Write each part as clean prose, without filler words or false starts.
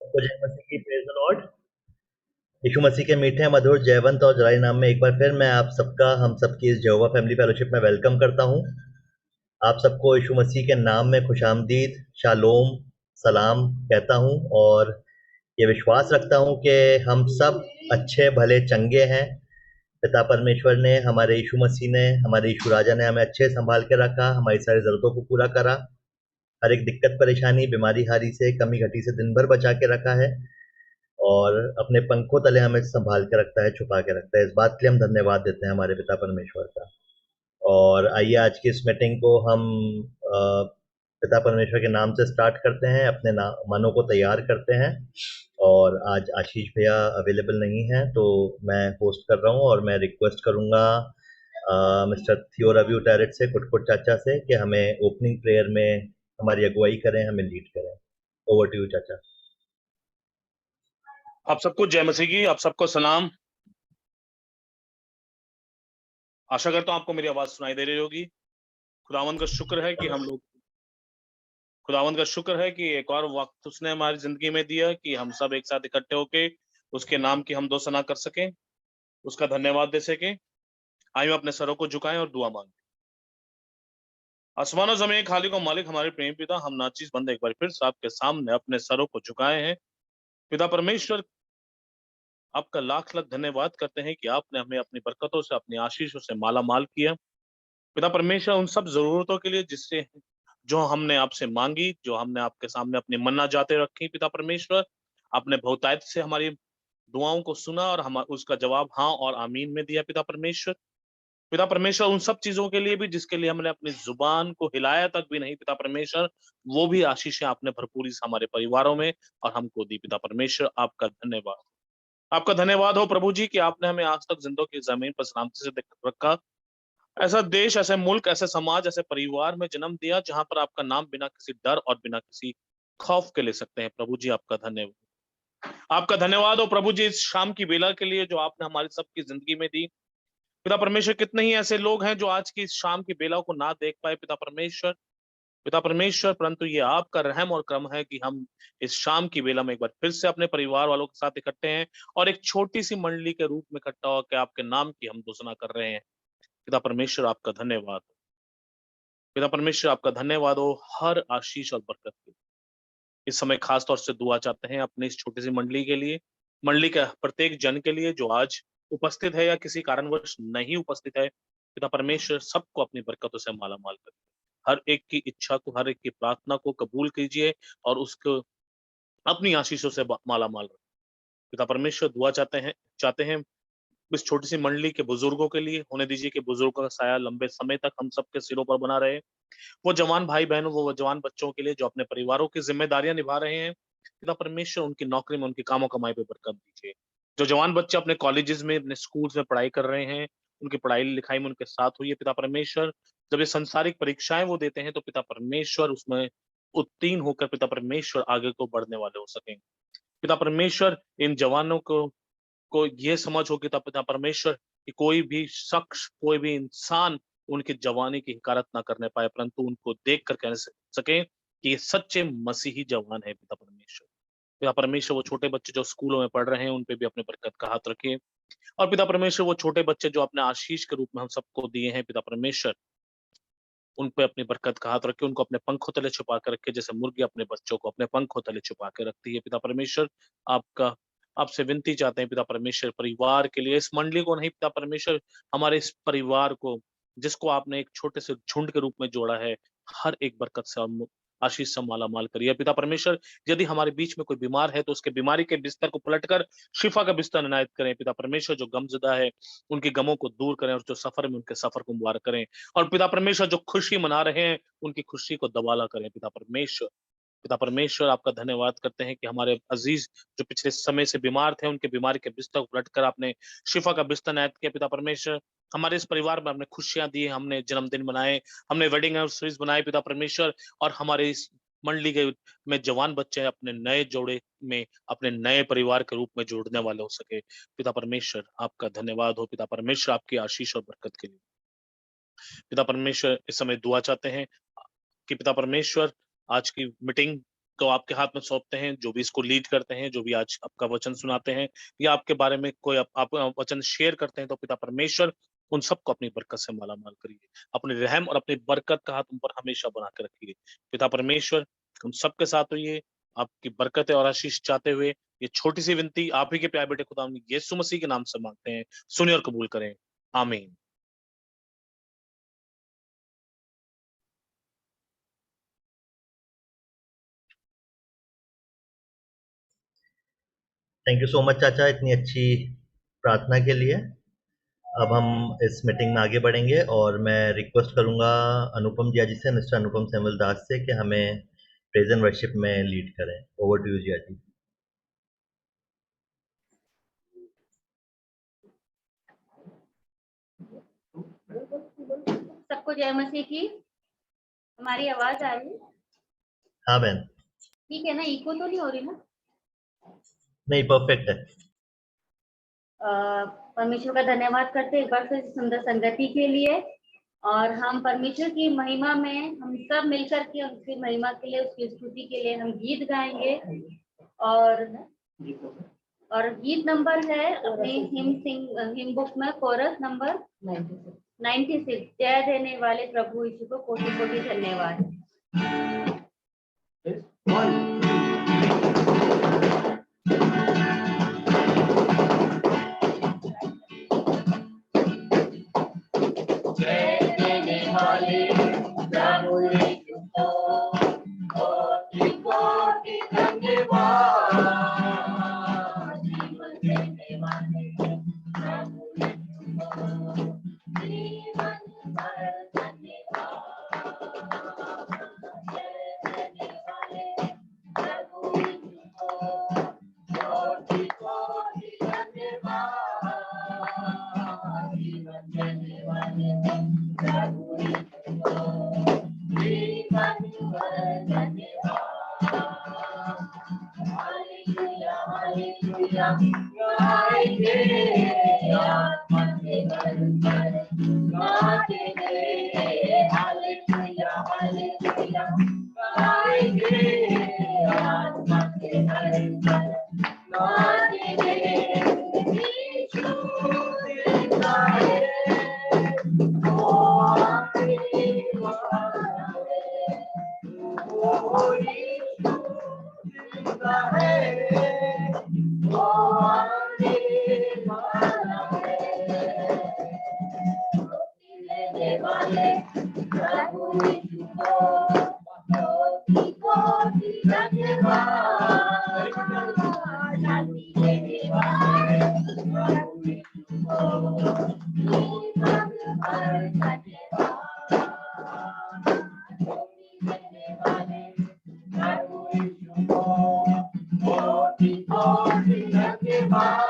सबको जय मसीह की, प्रेज द लॉर्ड। यीशु मसीह के मीठे मधुर जयवंत और जलाई नाम में एक बार फिर मैं आप सबका हम सबकी इस यहोवा फैमिली फेलोशिप में वेलकम करता हूं। आप सबको यीशु मसीह के नाम में खुशामदीद, शालोम, सलाम कहता हूं और ये विश्वास रखता हूं कि हम सब अच्छे भले चंगे हैं। पिता परमेश्वर ने, हमारे यीशु मसीह ने, हमारे यीशु राजा ने हमें अच्छे संभाल के रखा, हमारी सारी जरूरतों को पूरा करा, हर एक दिक्कत परेशानी बीमारी हारी से कमी घटी से दिन भर बचा के रखा है और अपने पंखों तले हमें संभाल के रखता है, छुपा के रखता है। इस बात के लिए हम धन्यवाद देते हैं हमारे पिता परमेश्वर का। और आइए आज की इस मीटिंग को हम पिता परमेश्वर के नाम से स्टार्ट करते हैं, अपने मनों को तैयार करते हैं। और आज आशीष भैया अवेलेबल नहीं है तो मैं होस्ट कर रहा हूँ और मैं रिक्वेस्ट करूंगा मिस्टर थियो रवि टैरेट से, कुटकुट चाचा से, कि हमें ओपनिंग प्रेयर में हमारी अगुवाई करें, हमें लीड करें। ओवर टू यू चाचा। आप सबको जय मसीह की, आप सबको सलाम। आशा करता हूं आपको मेरी आवाज सुनाई दे रही होगी। खुदावंद का शुक्र है कि एक और वक्त उसने हमारी जिंदगी में दिया कि हम सब एक साथ इकट्ठे होके उसके नाम की हम दो सना कर सके, उसका धन्यवाद दे सके। आइए अपने सरों को झुकाएं और दुआ मांगे। आसमानों जमीन खाली को मालिक हमारे प्रेम पिता, हम नाचीज बंद एक बार फिर से आपके सामने अपने सरों को झुकाए हैं। पिता परमेश्वर, आपका लाख लाख धन्यवाद करते हैं कि आपने हमें अपनी बरकतों से, अपनी आशीषों से माला माल किया। पिता परमेश्वर, उन सब जरूरतों के लिए जिससे जो हमने आपसे मांगी, जो हमने आपके सामने अपनी मन्ना जाते रखी, पिता परमेश्वर, आपने बहुतायत से हमारी दुआओं को सुना और हम उसका जवाब हाँ और आमीन में दिया। पिता परमेश्वर, उन सब चीजों के लिए भी जिसके लिए हमने अपनी जुबान को हिलाया तक भी नहीं, पिता परमेश्वर, वो भी आशीषें आपने भरपूरी से हमारे परिवारों में और हमको दी। पिता परमेश्वर, आपका धन्यवाद। आपका धन्यवाद हो प्रभु जी कि आपने हमें आज तक जिंदों की जमीन पर सलामती से रखा। ऐसा देश, ऐसे मुल्क, ऐसे समाज, ऐसे परिवार में जन्म दिया जहां पर आपका नाम बिना किसी डर और बिना किसी खौफ के ले सकते हैं। प्रभु जी, आपका धन्यवाद। आपका धन्यवाद हो प्रभु जी इस शाम की बेला के लिए जो आपने हमारी सबकी जिंदगी में दी। पिता परमेश्वर, कितने ही ऐसे लोग हैं जो आज की इस शाम की बेला को ना देख पाए पिता परमेश्वर, परंतु ये आपका रहम और करम है कि हम इस शाम की बेला में एक बार फिर से अपने परिवार वालों के साथ इकट्ठे हैं और एक छोटी सी मंडली के रूप में इकट्ठा होकर आपके नाम की हम घोषणा कर रहे हैं। पिता परमेश्वर, आपका धन्यवाद। पिता परमेश्वर, आपका धन्यवाद हो हर आशीष और बरकत के लिए। इस समय खास तौर से दुआ चाहते हैं अपनी इस छोटी सी मंडली के लिए, मंडली के प्रत्येक जन के लिए जो आज उपस्थित है या किसी कारणवश नहीं उपस्थित है। पिता परमेश्वर, सबको अपनी बरकतों से माला माल करें। हर एक की इच्छा को, हर एक की प्रार्थना को कबूल कीजिए और उसको अपनी आशीषों से माला माल रखें। पिता परमेश्वर, दुआ चाहते हैं इस छोटी सी मंडली के बुजुर्गों के लिए। होने दीजिए कि बुजुर्गों का साया लंबे समय तक हम सबके सिरों पर बना रहे। वो जवान भाई बहनों, वो जवान बच्चों के लिए जो अपने परिवारों की जिम्मेदारियां निभा रहे हैं, पिता परमेश्वर, उनकी नौकरी में, उनकी कामों कमाई पे बरकत दीजिए। जो जवान बच्चे अपने कॉलेजेस में, अपने स्कूल्स में पढ़ाई कर रहे हैं, उनकी पढ़ाई लिखाई में उनके साथ हुई है। पिता परमेश्वर, जब ये संसारिक परीक्षाएं वो देते हैं तो पिता परमेश्वर उसमें उत्तीर्ण होकर पिता परमेश्वर आगे को बढ़ने वाले हो सकें। पिता परमेश्वर, इन जवानों को ये समझ हो कि पिता परमेश्वर कि कोई भी शख्स, कोई भी इंसान उनकी जवानी की हिकारत ना करने पाए, परंतु उनको देख कर कह सके कि ये सच्चे मसीही जवान है। पिता परमेश्वर, वो छोटे बच्चे जो स्कूलों में पढ़ रहे हैं उन पे भी अपने बरकत का हाथ रखे। और पिता परमेश्वर, वो छोटे बच्चे जो अपने आशीष के रूप में हम सबको दिए हैं, पिता परमेश्वर, उन पे अपनी बरकत का हाथ रखे, उनको अपने पंखों तले छुपा कर रखे, जैसे मुर्गी अपने बच्चों को अपने पंखों तले छुपा के रखती है। पिता परमेश्वर, आपका आपसे विनती चाहते हैं पिता परमेश्वर, परिवार के लिए, इस मंडली को नहीं पिता परमेश्वर, हमारे इस परिवार को जिसको आपने एक छोटे से झुंड के रूप में जोड़ा है, हर एक बरकत से और आशीष से माला माल करिए। पिता परमेश्वर, यदि हमारे बीच में कोई बीमार है तो उसके बीमारी के बिस्तर को पलटकर शिफा का बिस्तर इनायत करें। पिता परमेश्वर, जो गमज़दा है उनके गमों को दूर करें और जो सफर में उनके सफर को मुबारक करें। और पिता परमेश्वर, जो खुशी मना रहे हैं उनकी खुशी को दबाला करें। पिता परमेश्वर, आपका धन्यवाद करते हैं कि हमारे अजीज जो पिछले समय से बीमार थे, उनके बीमारी के बिस्तर को पलटकर आपने शिफा का बिस्तर इनायत किया। पिता परमेश्वर, हमारे इस परिवार में हमने खुशियां दी, हमने जन्मदिन मनाए, हमने वेडिंग एनिवर्सरीज बनाए। पिता परमेश्वर, और हमारे इस मंडली के में जवान बच्चे अपने नए जोड़े में, अपने नए परिवार के रूप में जोड़ने वाले हो सके। पिता परमेश्वर, आपका धन्यवाद हो। पिता परमेश्वर, आपकी आशीष और बरकत के लिए पिता परमेश्वर, इस समय दुआ चाहते हैं कि पिता परमेश्वर, आज की मीटिंग को आपके हाथ में सौंपते हैं, जो भी इसको लीड करते हैं, जो भी आज आपका वचन सुनाते हैं या आपके बारे में कोई आप वचन शेयर करते हैं, तो पिता परमेश्वर उन सबको अपनी बरकत से मालामाल करिए। अपने रहम और अपनी बरकत का हाथ उन पर हमेशा बना के रखिए। पिता परमेश्वर उन सबके साथ रहिए, आपकी बरकतें और आशीष चाहते हुए ये छोटी सी विनती आप ही के प्यारे बेटे खुदा यीशु मसीह के नाम से मांगते हैं। सुनिए और कबूल करें। आमीन। थैंक यू सो मच चाचा इतनी अच्छी प्रार्थना के लिए। अब हम इस मीटिंग में आगे बढ़ेंगे और मैं रिक्वेस्ट करूंगा अनुपम जिया जी से, मिस्टर अनुपम सैमुअल दास से, कि हमें प्रेज एंड वर्शिप में लीड करें। ओवर टू यू जिया जी। सबको जय मसीह की। हमारी आवाज आ रही है? हाँ बहन। ठीक है ना, इको तो नहीं हो रही ना? नहीं, परफेक्ट है। परमेश्वर का धन्यवाद करते हैं एक बार फिर सुंदर संगति के लिए। और हम परमेश्वर की महिमा में हम सब मिलकर के उसकी महिमा के लिए, उसकी स्तुति के लिए हम गीत गाएंगे। और गीत नंबर है अपनी हिम बुक में कोरस नंबर 96। जय देने वाले प्रभु यीशु को कोटि कोटि धन्यवाद। जय देने वाले प्रभु यीशु को कोटि कोटि धन्यवाद। जीवन देने वाले प्रभु यीशु को जीवन भर धन्यवाद। जय देने वाले प्रभु यीशु को कोटि कोटि धन्यवाद। जीवन देने वाले प्रभु यीशु को जीवन भर धन्यवाद। हालेलुया हालेलुया गाएंगे आत्मा से भरकर गाएंगे। हालेलुया हालेलुया गाएंगे आत्मा से भरकर गाएंगे। यीशु जिंदा है, वो आने वाला है। वो यीशु जिंदा है, वो आने वाला है। लेने वाले प्रभु यीशु को कोटि कोटि धन्यवाद। शांति देने वाले प्रभु यीशु को जीवन भर धन्यवाद। देने वाले प्रभु यीशु को कोटि कोटि धन्यवाद।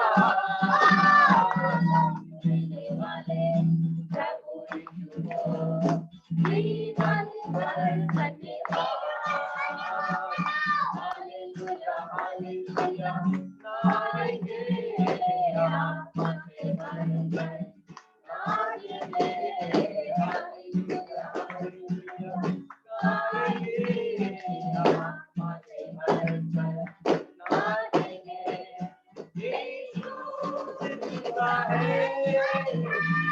देने वाले प्रभु यीशु को जीवन भर धन्यवाद। हालेलुया हालेलुया गाएंगे आत्मा से भरकर गाएंगे। हालेलुया हालेलुया गाएंगे आत्मा से भरकर गाएंगे। यीशु जिंदा है,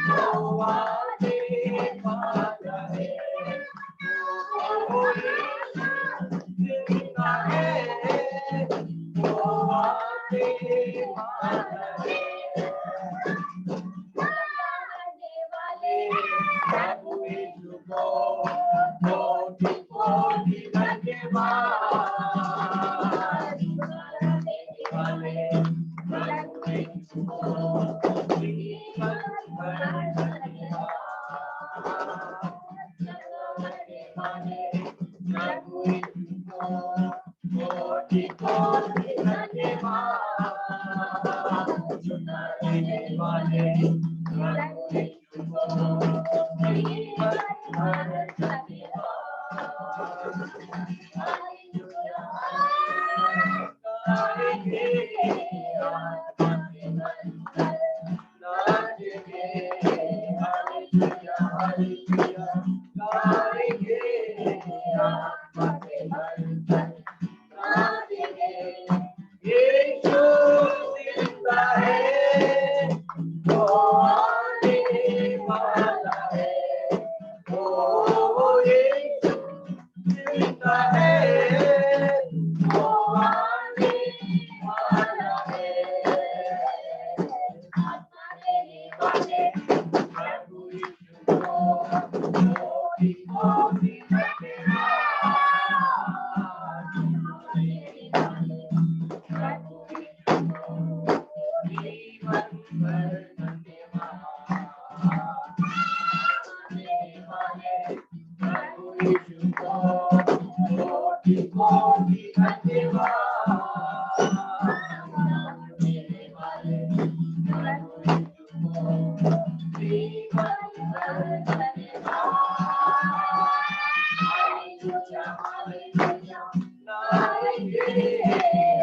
वो आने वाला है। वो यीशु जिंदा है, वो आने वाला है। आने वाले प्रभु यीशु को कोटि कोटि धन्यवाद। देने वाले प्रभु यीशु को जीवन भर धन्यवाद। देने वाले प्रभु यीशु को कोटि कोटि धन्यवाद। देने वाले प्रभु यीशु को जीवन भर धन्यवाद। हालेलुया गाएंगे आत्मा से भरकर नाचेंगे। हालेलुया हालेलुया गाएंगे आत्मा से भरकर आने वाला है। आत्मा देने वाले प्रभु यीशु को कोटि कोटि धन्यवाद। देने वाले प्रभु यीशु को जीवन भर धन्यवाद। देने वाले प्रभु यीशु को कोटि कोटि धन्यवाद। देने वाले प्रभु यीशु को जीवन भर धन्यवाद। हालेलुया हालेलुया गाएंगे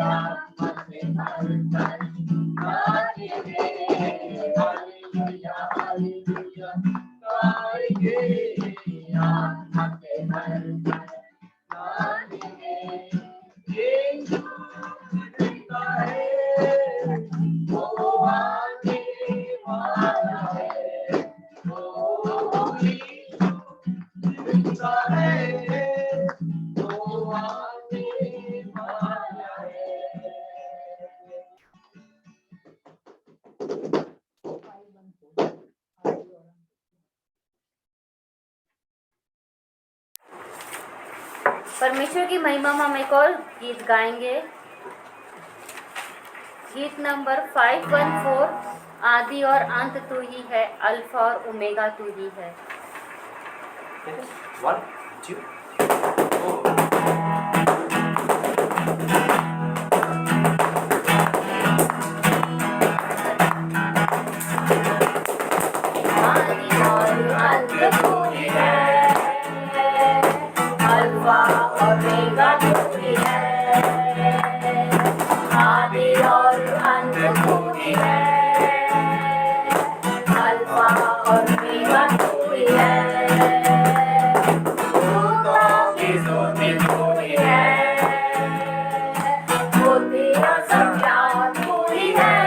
आत्मा से भरकर नाचेंगे। हालेलुया हालेलुया गाएंगे आत्मा से भरकर नाचेंगे। यीशु जिंदा है, वो आने वाला है। ओ यीशु जिंदा है, वो आने वाला है। परमेश्वर की महिमा में हम एक और गीत गाएंगे। गीत नंबर 514, आदि और अंत तू ही है, अल्फा और ओमेगा तू ही है। 1 2 आदि और अंत तू ही है, अल्फा ओमेगा तू ही है। आदि और अंत तू ही है, अल्फा और ओमेगा तू ही है। दूतों की स्तुति तू ही है, बुद्धि और संज्ञान तू ही है।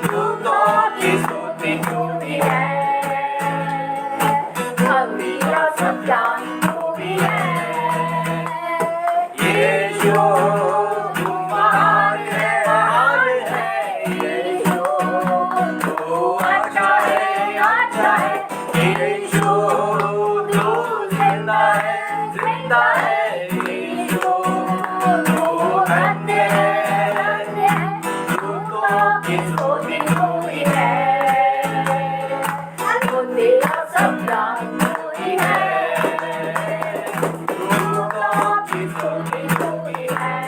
दूतों की स्तुति तू ही है, बुद्धि और संज्ञान तू ही है। यीशु तू महान है, महान है। यीशु तू अच्छा है, अच्छा है। यीशु तू जिंदा है, जिंदा है। यीशु तू धन्य है, धन्य है। दूतों की स्तुति तू ही है, बुद्धि और संज्ञान तू ही है। दूतों की स्तुति तू ही है,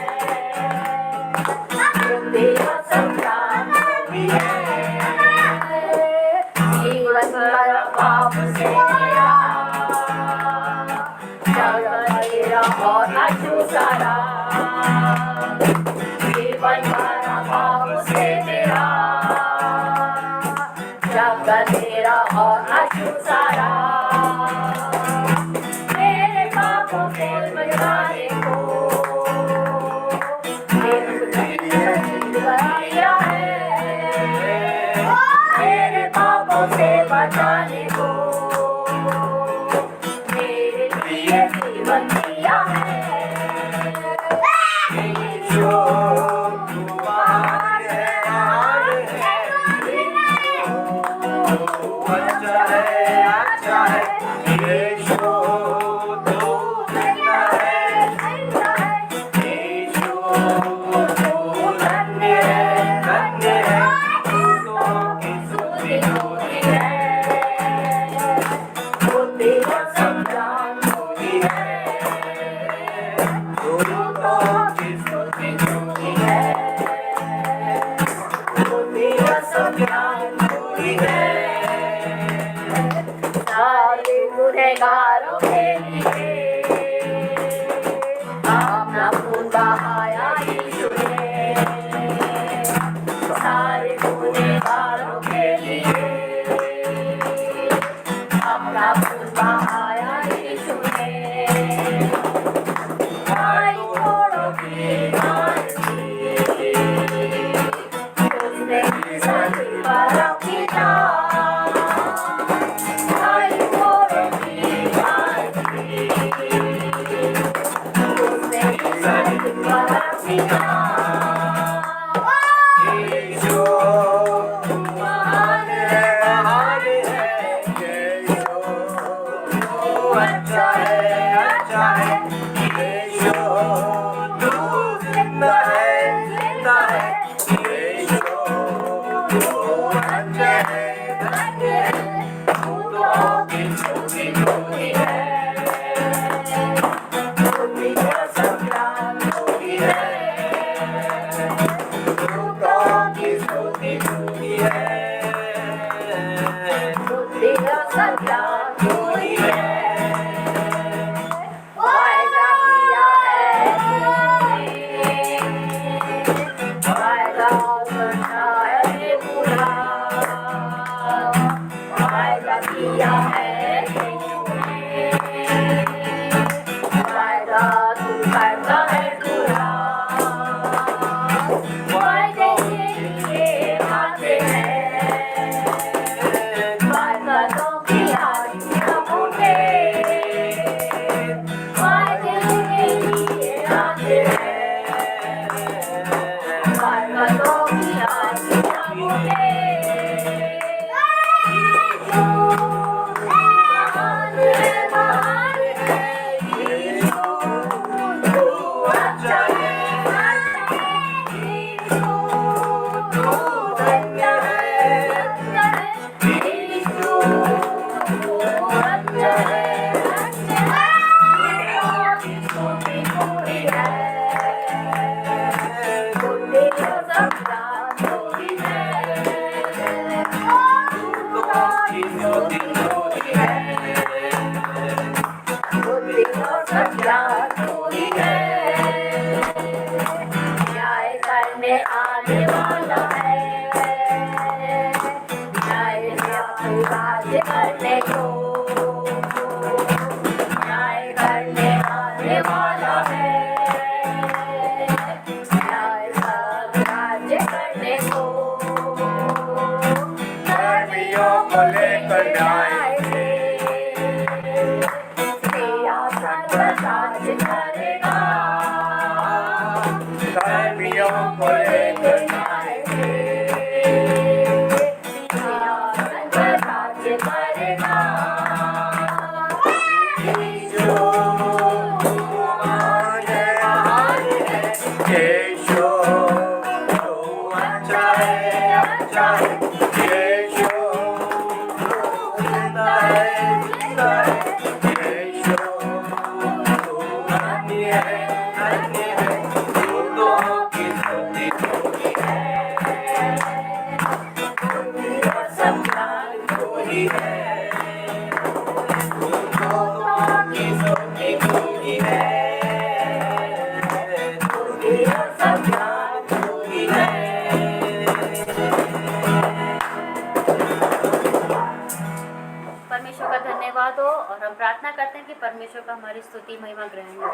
परमेश्वर का धन्यवाद हो और हम प्रार्थना करते हैं कि परमेश्वर का हमारी स्तुति महिमा ग्रहण हो।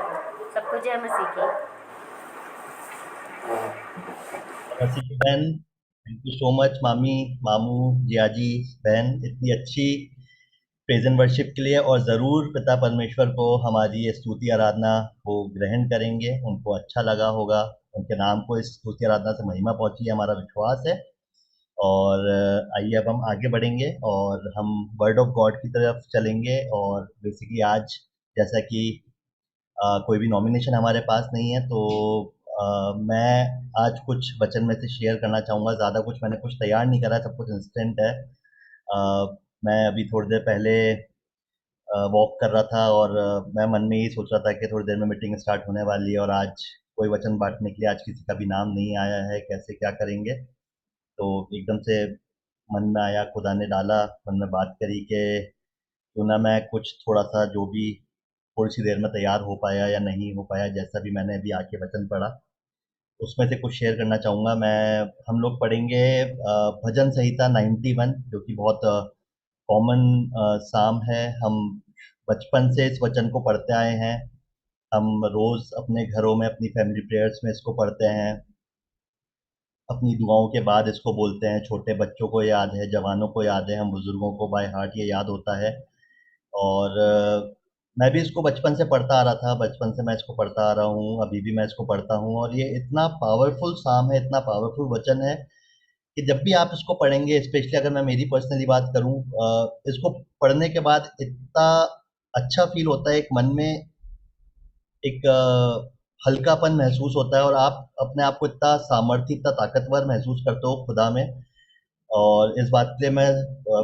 सबको जय मसीह की। मसीह की बहन, थैंक यू सो मच मामी, मामू, जियाजी बहन, इतनी अच्छी प्रेजेंट वर्शिप के लिए। और ज़रूर पिता परमेश्वर को हमारी ये स्तुति आराधना वो ग्रहण करेंगे, उनको अच्छा लगा होगा, उनके नाम को इस स्तुति आराधना से महिमा पहुंची है, हमारा विश्वास है। और आइए अब हम आगे बढ़ेंगे और हम वर्ड ऑफ गॉड की तरफ चलेंगे। और बेसिकली आज जैसा कि कोई भी नॉमिनेशन हमारे पास नहीं है, तो मैं आज कुछ वचन में से शेयर करना चाहूँगा। ज़्यादा कुछ मैंने कुछ तैयार नहीं करा, सब कुछ इंस्टेंट है। मैं अभी थोड़ी देर पहले वॉक कर रहा था और मैं मन में ही सोच रहा था कि थोड़ी देर में मीटिंग स्टार्ट होने वाली है और आज कोई वचन बांटने के लिए आज किसी का भी नाम नहीं आया है, कैसे क्या करेंगे। तो एकदम से मन में आया, खुदा ने डाला, मन में बात करी कि क्यों ना मैं कुछ थोड़ा सा जो भी थोड़ी सी देर में तैयार हो पाया या नहीं हो पाया, जैसा भी मैंने अभी आके वचन पढ़ा उसमें से कुछ शेयर करना चाहूँगा मैं। हम लोग पढ़ेंगे भजन संहिता 91, जो कि बहुत कॉमन साम है। हम बचपन से इस वचन को पढ़ते आए हैं, हम रोज़ अपने घरों में अपनी फैमिली प्रेयर्स में इसको पढ़ते हैं, अपनी दुआओं के बाद इसको बोलते हैं। छोटे बच्चों को याद है, जवानों को याद है, हम बुज़ुर्गों को बाय हार्ट ये याद होता है। और मैं भी इसको बचपन से पढ़ता आ रहा था, बचपन से मैं इसको पढ़ता आ रहा हूँ, अभी भी मैं इसको पढ़ता हूँ, और ये इतना पावरफुल साम है, इतना पावरफुल वचन है कि जब भी आप इसको पढ़ेंगे, स्पेशली अगर मैं मेरी पर्सनली बात करूँ, इसको पढ़ने के बाद इतना अच्छा फील होता है, एक मन में एक हल्कापन महसूस होता है, और आप अपने आप को इतना सामर्थ्य, इतना ताकतवर महसूस करते हो खुदा में। और इस बात के लिए मैं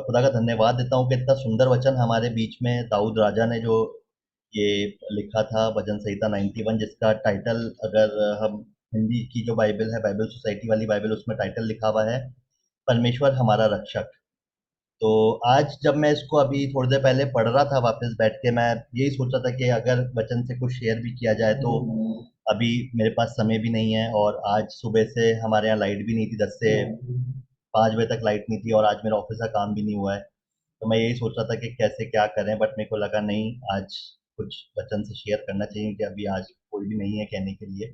खुदा का धन्यवाद देता हूँ कि इतना सुंदर वचन हमारे बीच में दाऊद राजा ने जो ये लिखा था, भजन संहिता 91, जिसका टाइटल, अगर हम हिंदी की जो बाइबल है, बाइबल सोसाइटी वाली बाइबल, उसमें टाइटल लिखा हुआ है, परमेश्वर हमारा रक्षक। तो आज जब मैं इसको अभी थोड़ी देर पहले पढ़ रहा था वापस बैठ के, मैं यही सोच रहा था कि अगर वचन से कुछ शेयर भी किया जाए, तो अभी मेरे पास समय भी नहीं है, और आज सुबह से हमारे यहाँ लाइट भी नहीं थी, 10 से 5 बजे तक लाइट नहीं थी, और आज मेरा ऑफिस का काम भी नहीं हुआ है। तो मैं यही सोच रहा था कि कैसे क्या करें, बट मेरे को लगा नहीं, आज कुछ वचन से शेयर करना चाहिए, कि अभी आज कोई भी नहीं है कहने के लिए।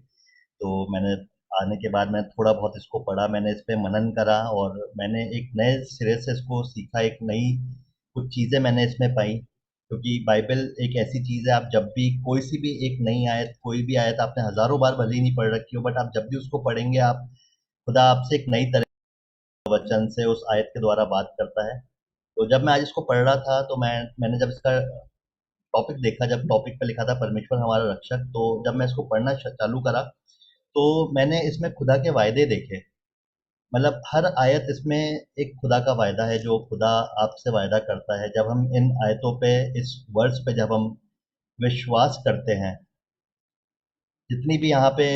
तो मैंने आने के बाद मैं थोड़ा बहुत इसको पढ़ा, मैंने इस पे मनन करा, और मैंने एक नए सिरे से इसको सीखा, एक नई कुछ चीज़ें मैंने इसमें पाई, क्योंकि बाइबल एक ऐसी चीज़ है, आप जब भी कोई सी भी एक नई आयत, कोई भी आयत आपने हज़ारों बार भले ही नहीं पढ़ रखी हो, बट आप जब भी उसको पढ़ेंगे, आप खुदा आपसे एक नई तरह के वचन से उस आयत के द्वारा बात करता है। तो जब मैं आज इसको पढ़ रहा था, तो मैंने जब इसका टॉपिक देखा, जब टॉपिक पे लिखा था परमेश्वर हमारा रक्षक, तो जब मैं इसको पढ़ना चालू करा, तो मैंने इसमें खुदा के वायदे देखे। मतलब हर आयत इसमें एक खुदा का वायदा है, जो खुदा आपसे वायदा करता है। जब हम इन आयतों पे, इस वर्ड्स पे जब हम विश्वास करते हैं, जितनी भी यहाँ पे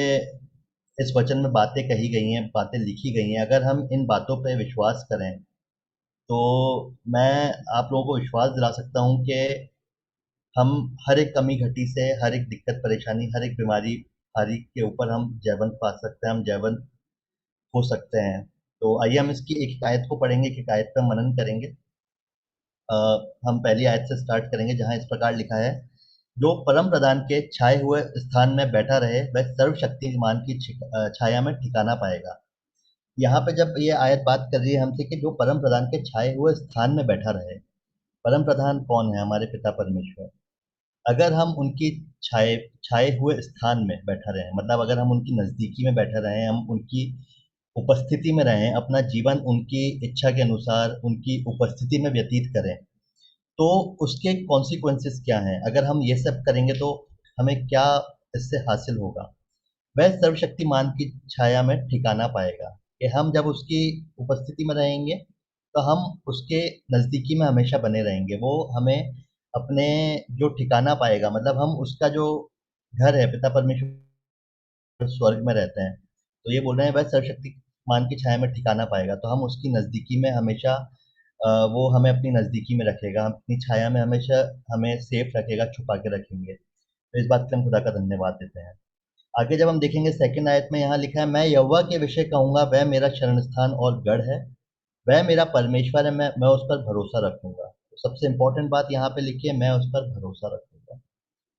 इस वचन में बातें कही गई हैं, बातें लिखी गई हैं, अगर हम इन बातों पे विश्वास करें, तो मैं आप लोगों को विश्वास दिला सकता हूँ कि हम हर एक कमी घटी से, हर एक दिक्कत परेशानी, हर एक बीमारी हारी के ऊपर हम जयवंत पा सकते हैं, हम जयवंत हो सकते हैं। तो आइए हम इसकी एक एक आयत को पढ़ेंगे, एक एक आयत पर मनन करेंगे। अ, हम पहली आयत से स्टार्ट करेंगे, जहाँ इस प्रकार लिखा है, जो परम प्रधान के छाए हुए स्थान में बैठा रहे, वह सर्वशक्तिमान की छाया में ठिकाना पाएगा। यहाँ पे जब ये आयत बात कर रही है हमसे कि जो परम प्रधान के छाए हुए स्थान में बैठा रहे, परम प्रधान कौन है? हमारे पिता परमेश्वर। अगर हम उनकी छाए छाए हुए स्थान में बैठा रहे, मतलब अगर हम उनकी नज़दीकी में बैठे रहें, हम उनकी उपस्थिति में रहें, अपना जीवन उनकी इच्छा के अनुसार उनकी उपस्थिति में व्यतीत करें, तो उसके कॉन्सिक्वेंसेस क्या हैं? अगर हम ये सब करेंगे, तो हमें क्या इससे हासिल होगा? वह सर्वशक्तिमान की छाया में ठिकाना पाएगा, कि हम जब उसकी उपस्थिति में रहेंगे, तो हम उसके नज़दीकी में हमेशा बने रहेंगे। वो हमें अपने जो ठिकाना पाएगा, मतलब हम उसका जो घर है, पिता परमेश्वर स्वर्ग में रहते हैं। तो ये बोल रहे हैं, वह सर्वशक्तिमान की छाया में ठिकाना पाएगा, तो हम उसकी नज़दीकी में हमेशा, वो हमें अपनी नज़दीकी में रखेगा, अपनी छाया में हमेशा हमें सेफ रखेगा, छुपा के रखेंगे। तो इस बात के हम खुदा का धन्यवाद देते हैं। आगे जब हम देखेंगे सेकंड आयत में, यहाँ लिखा है, मैं यहोवा के विषय कहूँगा, वह मेरा शरण स्थान और गढ़ है, वह मेरा परमेश्वर है, मैं उस पर भरोसा रखूँगा। तो सबसे इम्पोर्टेंट बात यहाँ पे लिखी है, मैं उस पर भरोसा रखूँगा।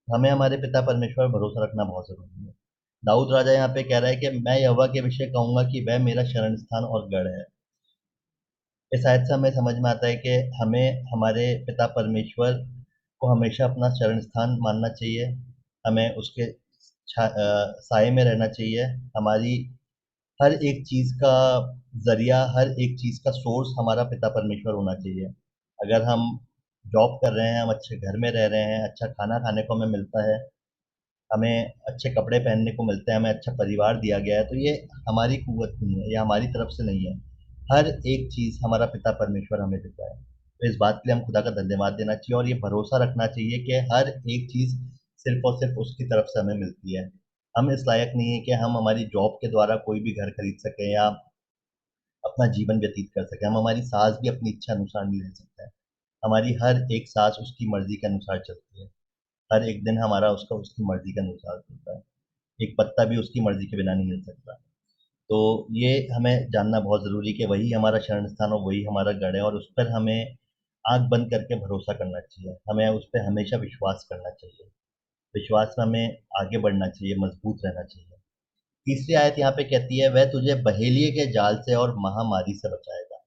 हमें हमारे पिता परमेश्वर पर भरोसा रखना बहुत ज़रूरी है। दाऊद राजा यहाँ पे कह रहा है कि मैं यहोवा के विषय कहूँगा कि वह मेरा शरण स्थान और गढ़ है। इस आयत से हमें समझ में आता है कि हमें हमारे पिता परमेश्वर को हमेशा अपना शरण स्थान मानना चाहिए, हमें उसके साए में रहना चाहिए। हमारी हर एक चीज़ का ज़रिया, हर एक चीज़ का सोर्स हमारा पिता परमेश्वर होना चाहिए। अगर हम जॉब कर रहे हैं, हम अच्छे घर में रह रहे हैं, अच्छा खाना खाने को हमें मिलता है, हमें अच्छे कपड़े पहनने को मिलते हैं, हमें अच्छा परिवार दिया गया है, तो ये हमारी कुव्वत नहीं है, ये हमारी तरफ से नहीं है। हर एक चीज़ हमारा पिता परमेश्वर हमें देता है। तो इस बात के लिए हम खुदा का धन्यवाद देना चाहिए, और ये भरोसा रखना चाहिए कि हर एक चीज़ सिर्फ़ और सिर्फ़ उसकी तरफ से हमें मिलती है। हम इस लायक नहीं है कि हम हमारी जॉब के द्वारा कोई भी घर खरीद सकें, या अपना जीवन व्यतीत कर सकें। हम हमारी साँस भी अपनी इच्छा अनुसार नहीं ले सकते हैं। हमारी हर एक साँस उसकी मर्ज़ी के अनुसार चलती है। हर एक दिन हमारा उसका उसकी मर्ज़ी के अनुसार चलता है। एक पत्ता भी उसकी मर्ज़ी के बिना नहीं हिल सकता। तो ये हमें जानना बहुत ज़रूरी है कि वही हमारा शरण स्थान और वही हमारा गढ़ है, और उस पर हमें आँख बंद करके भरोसा करना चाहिए। हमें उस पे हमेशा विश्वास करना चाहिए। विश्वास में हमें आगे बढ़ना चाहिए, मज़बूत रहना चाहिए। तीसरी आयत यहाँ पे कहती है, वह तुझे बहेलिये के जाल से और महामारी से बचाएगा।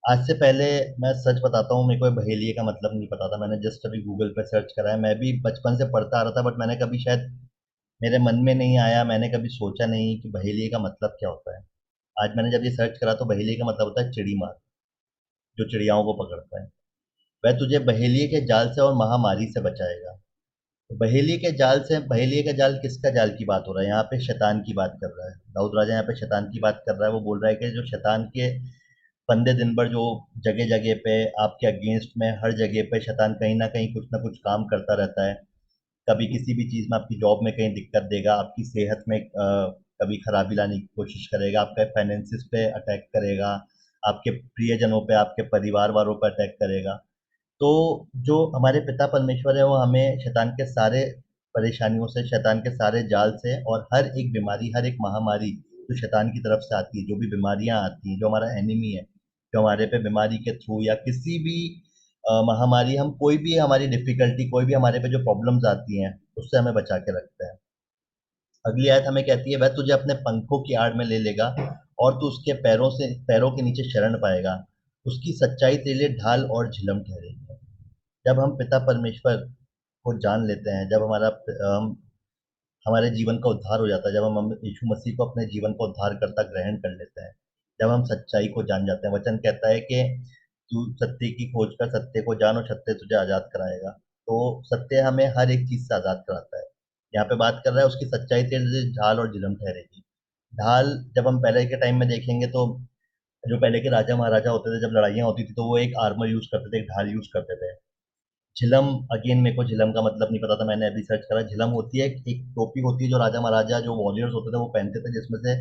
आज से पहले मैं सच बताता हूँ, मेरे को ये बहेलिये का मतलब नहीं पता था। मैंने जस्ट अभी गूगल पे सर्च करा है। मैं भी बचपन से पढ़ता आ रहा था, बट मैंने कभी शायद मेरे मन में नहीं आया, मैंने कभी सोचा नहीं कि बहेलिये का मतलब क्या होता है। आज मैंने जब ये सर्च करा तो बहेलिये का मतलब होता है चिड़ी मार, जो चिड़ियाओं को पकड़ता है। वह तुझे बहेलिये के जाल से और महामारी से बचाएगा। तो बहेलिये के जाल से, बहेलिये का जाल किसका जाल की बात हो रहा है? यहाँ पे शैतान की बात कर रहा है दाऊद राजा, यहाँ पे शैतान की बात कर रहा है। वो बोल रहा है कि जो शैतान के फंदे दिन भर जो जगह जगह पे आपके अगेंस्ट में, हर जगह पे शैतान कहीं ना कहीं कुछ ना कुछ काम करता रहता है। कभी किसी भी चीज़ में आपकी जॉब में कहीं दिक्कत देगा, आपकी सेहत में कभी खराबी लाने की कोशिश करेगा, आपके फाइनेंसिस पे अटैक करेगा, आपके प्रियजनों पे, आपके परिवार वालों पर अटैक करेगा। तो जो हमारे पिता परमेश्वर है वो हमें शैतान के सारे परेशानियों से, शैतान के सारे जाल से और हर एक बीमारी, हर एक महामारी जो शैतान की तरफ से आती है, जो भी बीमारियां आती हैं, जो हमारा एनिमी है, जो हमारे पे बीमारी के थ्रू या किसी भी महामारी, हम कोई भी हमारी डिफिकल्टी, कोई भी हमारे पे जो प्रॉब्लम्स आती हैं, उससे हमें बचा के रखता है। अगली आयत हमें कहती है, वह तुझे अपने पंखों की आड़ में ले लेगा और तू उसके पैरों के नीचे शरण पाएगा। उसकी सच्चाई तेरे लिए ढाल और झिलम ठहरेगी। जब हम पिता परमेश्वर को जान लेते हैं, जब हम हमारे जीवन का उद्धार हो जाता है, जब हम यीशु मसीह को अपने जीवन का उद्धारकर्ता ग्रहण कर लेते हैं, जब हम सच्चाई को जान जाते हैं, वचन कहता है कि तू सत्य की खोज कर, सत्य को जान और सत्य तुझे आजाद कराएगा। तो सत्य हमें हर एक चीज से आजाद कराता है। यहाँ पे बात कर रहा है उसकी सच्चाई तेरे लिए ढाल और झिलम ठहरेगी। ढाल, जब हम पहले के टाइम में देखेंगे तो जो पहले के राजा महाराजा होते थे, जब लड़ाइयाँ होती थी तो वो एक आर्मर यूज करते थे, एक ढाल यूज करते थे। झिलम, अगेन मेरे को झिलम का मतलब नहीं पता था, मैंने अभी सर्च करा। झिलम होती है एक टोपी होती है जो राजा महाराजा, जो वॉरियर्स होते थे वो पहनते थे, जिसमें से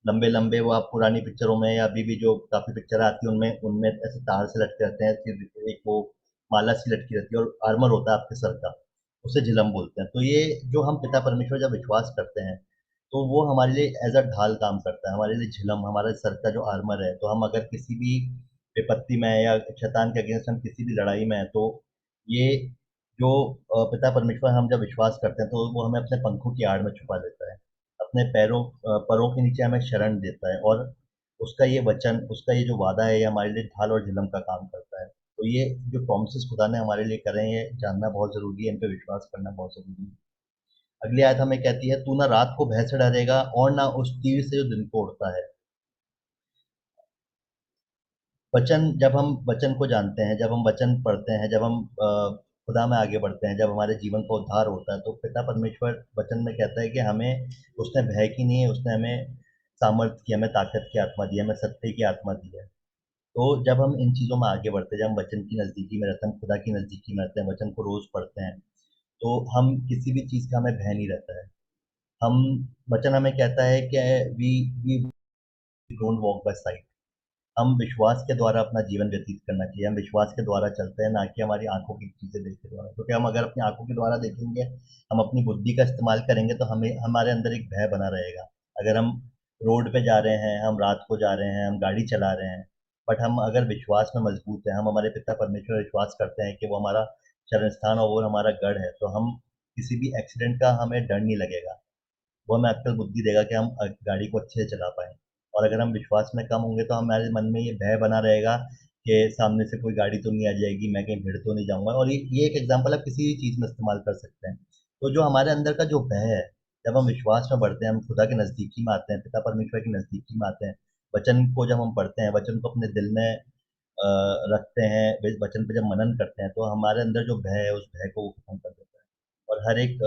लंबे लंबे, वो आप पुरानी पिक्चरों में या अभी भी जो काफी पिक्चर आती है उनमें उनमें ऐसे तार से लटके रहते हैं, फिर एक वो माला सी लटकी रहती है और आर्मर होता है आपके सर का, उसे झिलम बोलते हैं। तो ये जो हम पिता परमेश्वर जब विश्वास करते हैं तो वो हमारे लिए एज अ ढाल काम करता है, हमारे लिए झिलम, हमारे सर का जो आर्मर है। तो हम अगर किसी भी विपत्ति में या शैतान के अगेंस्ट हम किसी भी लड़ाई में है, तो ये जो पिता परमेश्वर, हम जब विश्वास करते हैं तो वो हमें अपने पंखों की आड़ में छुपा लेता है, अपने परों के नीचे हमें शरण देता है। और उसका ये वचन, उसका ये जो वादा है, ये हमारे लिए ढाल और झिलम का काम करता है। तो ये जो प्रॉमिसेस खुदा ने हमारे लिए करे हैं, ये जानना बहुत जरूरी है, इन पे विश्वास करना बहुत जरूरी है। अगली आयत हमें कहती है, तू ना रात को भय से डरेगा और ना उस तीर से जो दिन को उड़ता है। वचन, जब हम वचन को जानते हैं, जब हम वचन पढ़ते हैं, जब हम खुदा में आगे बढ़ते हैं, जब हमारे जीवन का उद्धार होता है, तो पिता परमेश्वर वचन में कहता है कि हमें, उसने भय की नहीं है, उसने हमें सामर्थ्य की, हमें ताकत की आत्मा दी है, हमें सत्य की आत्मा दी है। तो जब हम इन चीज़ों में आगे बढ़ते हैं, जब हम वचन की नज़दीकी में रहते हैं, हम खुदा की नज़दीकी में रहते हैं, वचन को रोज़ पढ़ते हैं, तो हम किसी भी चीज़ का हमें भय नहीं रहता है। हम, वचन हमें कहता है कि we don't walk by sight. हम विश्वास के द्वारा अपना जीवन व्यतीत करना चाहिए, हम विश्वास के द्वारा चलते हैं, ना कि हमारी आंखों की चीजें देख के द्वारा। क्योंकि हम अगर अपनी आंखों के द्वारा देखेंगे, हम अपनी बुद्धि का इस्तेमाल करेंगे, तो हमें, हमारे अंदर एक भय बना रहेगा। अगर हम रोड पे जा रहे हैं, हम रात को जा रहे हैं, हम गाड़ी चला रहे हैं, बट हम अगर विश्वास में मजबूत हैं, हम हमारे पिता परमेश्वर में विश्वास करते हैं कि वो हमारा शरण स्थान और वो हमारा गढ़ है, तो हम किसी भी एक्सीडेंट का हमें डर नहीं लगेगा। वो हमें अक्ल बुद्धि देगा कि हम गाड़ी को अच्छे से चला पाएँ। और अगर हम विश्वास में कम होंगे तो हमारे मन में ये भय बना रहेगा कि सामने से कोई गाड़ी तो नहीं आ जाएगी, मैं कहीं भिड़ तो नहीं जाऊँगा। और ये एक एग्ज़ाम्पल आप किसी भी चीज़ में इस्तेमाल कर सकते हैं। तो जो हमारे अंदर का जो भय है, जब हम विश्वास में बढ़ते हैं, हम खुदा के नज़दीकी में आते हैं, पिता परमेश्वर की नज़दीकी में आते हैं, वचन को जब हम पढ़ते हैं, वचन को अपने दिल में रखते हैं, वचन पे जब मनन करते हैं, तो हमारे अंदर जो भय है, उस भय को वो खत्म कर देता है। और हर एक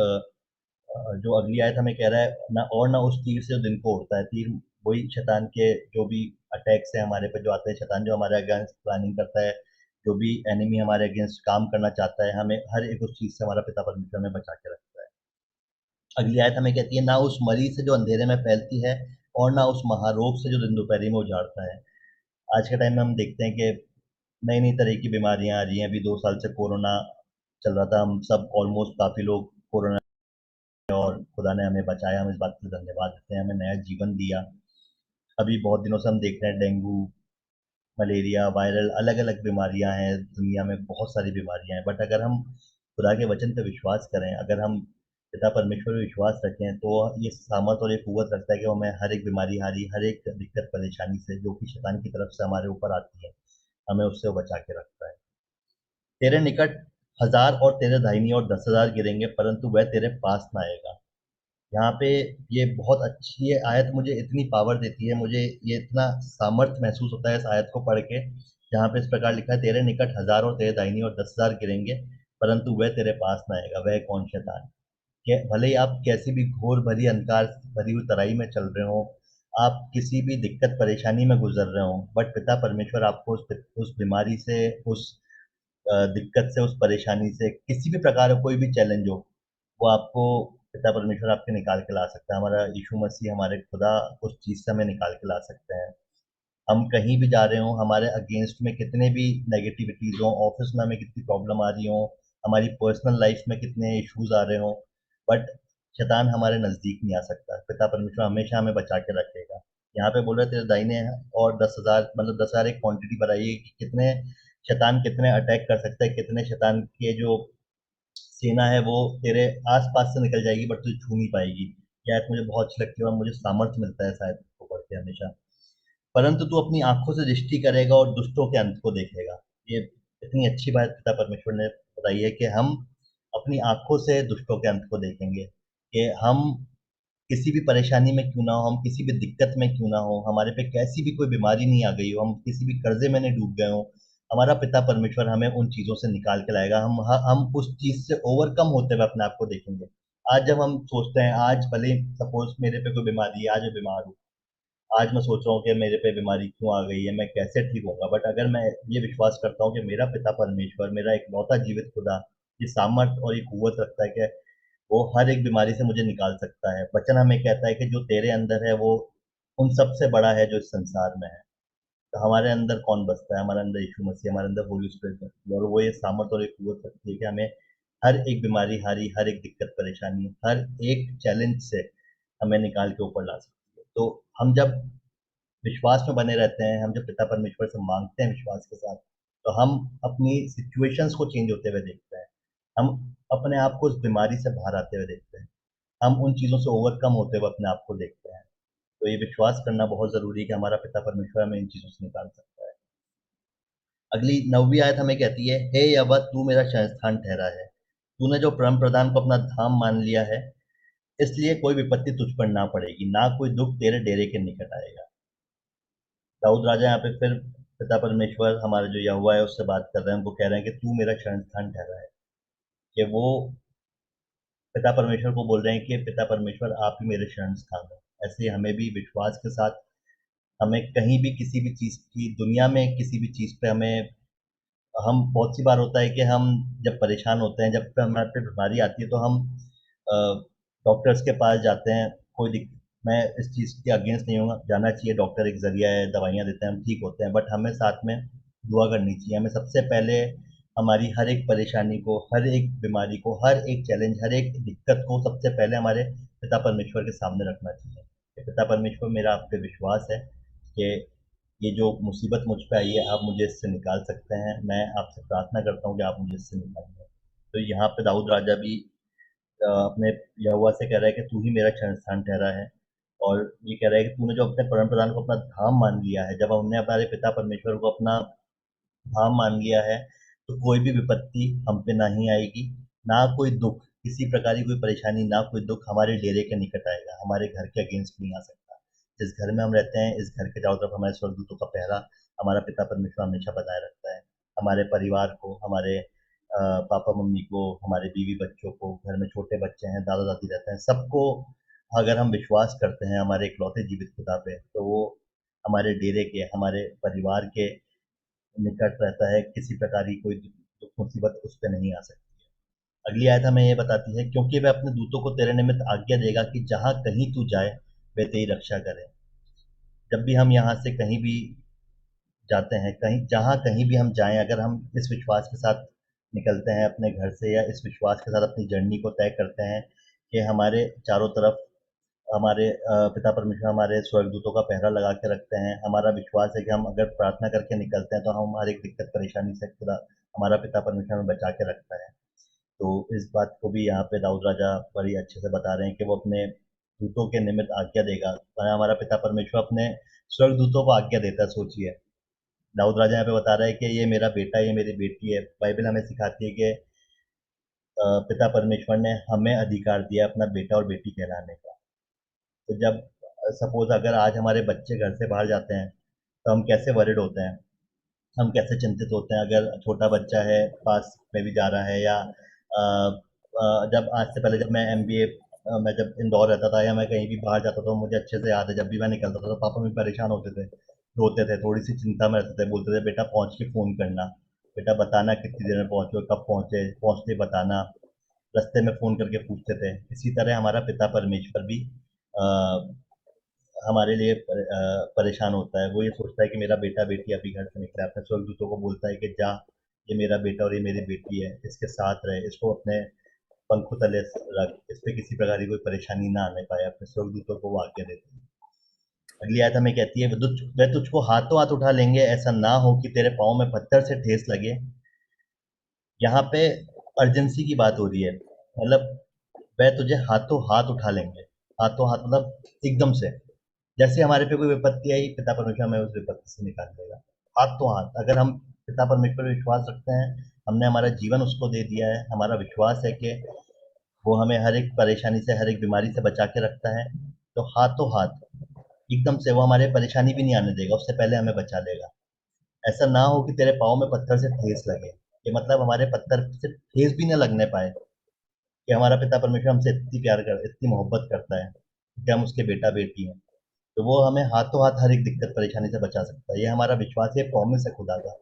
जो अगली आयत हमें कह रहा है, ना और ना उस तीर से जो दिन को उड़ता है। तीर वही शैतान के जो भी अटैक्स है हमारे पे जो आते हैं, शैतान जो हमारे अगेंस्ट प्लानिंग करता है, जो भी एनिमी हमारे अगेंस्ट काम करना चाहता है, हमें हर एक उस चीज से हमारा पिता परमेश्वर हमें बचा के रखता है। अगली आयत हमें कहती है, ना उस मरी से जो अंधेरे में फैलती है और ना उस महारोग से जो दिन दोपहरी में उजाड़ता है। आज के टाइम में हम देखते हैं कि नई नई तरह की बीमारियां आ रही हैं। अभी 2 साल से कोरोना चल रहा था, हम सब ऑलमोस्ट काफी लोग कोरोना, और खुदा ने हमें बचाया, हम इस बात के लिए धन्यवाद देते हैं, हमें नया जीवन दिया। अभी बहुत दिनों से हम देख रहे हैं डेंगू, मलेरिया, वायरल अलग अलग बीमारियां हैं, दुनिया में बहुत सारी बीमारियां हैं। बट अगर हम खुदा के वचन पर विश्वास करें, अगर हम पिता परमेश्वर पर विश्वास रखें, तो ये सामर्थ और ये कुवत रखता है कि वो हमें हर एक बीमारी, हर एक दिक्कत परेशानी से जो कि शैतान की तरफ से हमारे ऊपर आती है, हमें उससे वो बचा के रखता है। तेरे निकट 1000 और तेरे दाहिनी ओर 10,000 गिरेंगे, परंतु वह तेरे पास ना आएगा। यहाँ पे ये बहुत अच्छी ये आयत मुझे इतनी पावर देती है, मुझे ये इतना सामर्थ्य महसूस होता है इस आयत को पढ़ के, जहाँ पे इस प्रकार लिखा है, तेरे निकट 1000 और तेरे दाहिनी ओर 10,000 गिरेंगे, परंतु वह तेरे पास ना आएगा। वह कौन? शैतान। कि भले ही आप कैसी भी घोर भरी अंधकार भरी हुई तराई में चल रहे हो, आप किसी भी दिक्कत परेशानी में गुजर रहे हो, बट पिता परमेश्वर आपको उस बीमारी से, उस दिक्कत से, उस परेशानी से, किसी भी प्रकार का कोई भी चैलेंज हो, वो आपको पिता परमेश्वर आपके निकाल के ला सकता है। हमारा यीशु मसीह, हमारे खुदा उस चीज़ से हमें निकाल के ला सकते हैं। हम कहीं भी जा रहे हो, हमारे अगेंस्ट में कितने भी नेगेटिविटीज हो, ऑफिस में हमें कितनी प्रॉब्लम आ रही हो, हमारी पर्सनल लाइफ में कितने इश्यूज आ रहे हो, बट शैतान हमारे नजदीक नहीं आ सकता। पिता परमेश्वर हमेशा हमें बचा के रखेगा। यहाँ पे बोल रहे तेरे दाहिने और 10,000, मतलब 10,000 एक क्वांटिटी बताइए कि कितने शैतान कितने अटैक कर सकता है, कितने शैतान के जो सेना है वो तेरे आस-पास से निकल जाएगी, बट तुझे छू नहीं पाएगी। ये आयत मुझे बहुत अच्छी लगती है और मुझे सामर्थ्य मिलता है इस आयत को पढ़ के हमेशा। परंतु तू अपनी आँखों से दृष्टि करेगा और दुष्टों के अंत को देखेगा। ये इतनी अच्छी बात पिता परमेश्वर ने बताई है कि हम अपनी आँखों से दुष्टों के अंत को देखेंगे, कि हम किसी भी परेशानी में क्यों ना हो, हम किसी भी दिक्कत में क्यों ना हो, हमारे पे कैसी भी कोई बीमारी नहीं आ गई हो, हम किसी भी कर्जे में नहीं डूब गए हों, हमारा पिता परमेश्वर हमें उन चीज़ों से निकाल के लाएगा। हम उस चीज़ से ओवरकम होते हुए अपने आप को देखेंगे। आज जब हम सोचते हैं, आज भले ही सपोज़ मेरे पे कोई बीमारी है, आज मैं बीमार हूँ, आज मैं सोच रहा हूँ कि मेरे पे बीमारी क्यों आ गई है, मैं कैसे ठीक होऊँगा, बट अगर मैं ये विश्वास करता हूँ कि मेरा पिता परमेश्वर, मेरा इकलौता जीवित खुदा, ये सामर्थ और ये कुव्वत रखता है कि वो हर एक बीमारी से मुझे निकाल सकता है। वचन हमें कहता है कि जो तेरे अंदर है वो उन सबसे बड़ा है जो इस संसार में है। तो हमारे अंदर कौन बसता है? हमारे अंदर यीशु मसीह, हमारे अंदर होली स्पिरिट बसती है, और वो ये सामर्थ और ये कुव्वत रखती है कि हमें हर एक बीमारी, हर एक दिक्कत परेशानी, हर एक चैलेंज से हमें निकाल के ऊपर ला सकती है। तो हम जब विश्वास में बने रहते हैं, हम जब पिता परमेश्वर से माँगते हैं विश्वास के साथ, तो हम अपनी सिचुएशंस को चेंज होते हुए देखते हैं। हम अपने आप को उस बीमारी से बाहर आते हुए देखते हैं। हम उन चीज़ों से ओवरकम होते हुए अपने आप को देखते हैं। तो ये विश्वास करना बहुत ज़रूरी है कि हमारा पिता परमेश्वर हमें इन चीज़ों से निकाल सकता है। अगली 9वीं आयत हमें कहती है, हे यहोवा तू मेरा शरणस्थान ठहरा है। तूने जो परम प्रधान को अपना धाम मान लिया है, इसलिए कोई विपत्ति तुझ पर ना पड़ेगी, ना कोई दुःख तेरे डेरे के निकट आएगा। दाऊद राजा यहाँ पे फिर पिता परमेश्वर, हमारा जो यहोवा है, उससे बात कर रहे हैं, उनको कह रहे हैं कि तू मेरा शरणस्थान ठहरा है। कि वो पिता परमेश्वर को बोल रहे हैं कि पिता परमेश्वर आप ही मेरे शरण स्थान हो। ऐसे ही हमें भी विश्वास के साथ, हमें कहीं भी किसी भी चीज़ की, दुनिया में किसी भी चीज़ पे हमें, हम बहुत सी बार होता है कि हम जब परेशान होते हैं, जब पे हमारे पे बीमारी आती है, तो हम डॉक्टर्स के पास जाते हैं। कोई दिक मैं इस चीज़ के अगेंस्ट नहीं हूँ, जाना चाहिए, डॉक्टर एक ज़रिया है, दवाइयाँ देते हैं, हम ठीक होते हैं, बट हमें साथ में दुआ करनी चाहिए। हमें सबसे पहले हमारी हर एक परेशानी को, हर एक बीमारी को, हर एक चैलेंज, हर एक दिक्कत को सबसे पहले हमारे पिता परमेश्वर के सामने रखना चाहिए। कि पिता परमेश्वर, मेरा आप पे विश्वास है कि ये जो मुसीबत मुझ पे आई है, आप मुझे इससे निकाल सकते हैं। मैं आपसे प्रार्थना करता हूँ कि आप मुझे इससे निकालिए। तो यहाँ पे दाऊद राजा भी अपने यहोवा से कह रहा है कि तू ही मेरा शरणस्थान ठहरा है, और ये कह रहा है कि तूने जो अपने परम प्रधान को अपना धाम मान लिया है। जब हमने हमारे पिता परमेश्वर को अपना धाम मान लिया है, तो कोई भी विपत्ति हम पे नहीं आएगी, ना कोई दुख, किसी प्रकार की कोई परेशानी, ना कोई दुख हमारे डेरे के निकट आएगा, हमारे घर के अगेंस्ट नहीं आ सकता। जिस घर में हम रहते हैं, इस घर के चारों तरफ हमारे स्वर्गदूतों का पहरा हमारा पिता परमेश्वर हमेशा बनाए रखता है। हमारे परिवार को, हमारे पापा मम्मी को, हमारे बीवी बच्चों को, घर में छोटे बच्चे हैं, दादा दादी रहते हैं, सबको अगर हम विश्वास करते हैं हमारे इकलौते जीवित खुदा पे, तो वो हमारे डेरे के, हमारे परिवार के निकट रहता है। किसी प्रकार की कोई दुख मुसीबत उस पे नहीं आ सकती है। अगली आयत हमें ये बताती है, क्योंकि वह अपने दूतों को तेरे निमित्त आज्ञा देगा कि जहाँ कहीं तू जाए वे तेरी रक्षा करें। जब भी हम यहाँ से कहीं भी जाते हैं, कहीं भी हम जाएं, अगर हम इस विश्वास के साथ निकलते हैं अपने घर से, या इस विश्वास के साथ अपनी जर्नी को तय करते हैं कि हमारे चारों तरफ हमारे पिता परमेश्वर हमारे स्वर्गदूतों का पहरा लगा के रखते हैं, हमारा विश्वास है कि हम अगर प्रार्थना करके निकलते हैं तो हम हर एक दिक्कत परेशानी से खुदा, हमारा पिता परमेश्वर हमें बचा के रखता है। तो इस बात को भी यहाँ पे दाऊद राजा बड़ी अच्छे से बता रहे हैं कि वो अपने दूतों के निमित्त आज्ञा देगा। और हमारा पिता परमेश्वर अपने स्वर्गदूतों को आज्ञा देता है, सोचिए। दाऊद राजा यहाँ पे बता रहा है कि ये मेरा बेटा, ये मेरी बेटी है। बाइबल हमें सिखाती है कि पिता परमेश्वर ने हमें अधिकार दिया अपना बेटा और बेटी कहलाने का। तो जब सपोज अगर आज हमारे बच्चे घर से बाहर जाते हैं तो हम कैसे वरिड होते हैं, हम कैसे चिंतित होते हैं। अगर छोटा बच्चा है, पास में भी जा रहा है, या जब आज से पहले जब मैं एमबीए मैं जब इंदौर रहता था या मैं कहीं भी बाहर जाता था, तो मुझे अच्छे से याद है जब भी मैं निकलता था तो पापा भी परेशान होते थे, रोते थे, थोड़ी सी चिंता में रहते थे, बोलते थे बेटा पहुंच के फ़ोन करना, बेटा बताना कितनी देर में पहुंचे, कब पहुंचे, पहुंचते बताना, रास्ते में फ़ोन करके पूछते थे। इसी तरह हमारा पिता परमेश्वर भी अ, हमारे लिए परेशान होता है। वो ये सोचता है कि मेरा बेटा बेटी अभी घर से निकला है, अपने स्वर्गदूतों को बोलता है कि जा, ये मेरा बेटा और ये मेरी बेटी है, इसके साथ रहे, इसको अपने पंखों तले रख, इस पे किसी प्रकार की कोई परेशानी ना आने पाए। अपने स्वर्गदूतों को वो आज्ञा देते हैं। अगली आयत हमें कहती है, वह तुझको हाथों हाथ उठा लेंगे, ऐसा ना हो कि तेरे पाँव में पत्थर से ठेस लगे। यहाँ पे अर्जेंसी की बात हो रही है, मतलब वह तुझे हाथों हाथ उठा लेंगे। हाथों हाथ मतलब एकदम से, जैसे हमारे पे कोई विपत्ति आई, पिता परमेश्वर हमें उस विपत्ति से निकाल देगा। हाथों हाथ, अगर हम पिता परमेश्वर पर विश्वास रखते हैं, हमने हमारा जीवन उसको दे दिया है, हमारा विश्वास है कि वो हमें हर एक परेशानी से, हर एक बीमारी से बचा के रखता है, तो हाथों हाथ एकदम से वो हमारे परेशानी भी नहीं आने देगा, उससे पहले हमें बचा लेगा। ऐसा ना हो कि तेरे पाँव में पत्थर से ठेस लगे, ये मतलब हमारे पत्थर से ठेस भी ना लगने पाए, कि हमारा पिता परमेश्वर हमसे इतनी प्यार कर, इतनी मोहब्बत करता है कि हम उसके बेटा बेटी हैं। तो वो हमें हाथों हाथ हर एक दिक्कत परेशानी से बचा सकता है। ये हमारा विश्वास है, प्रॉमिस है खुदा का।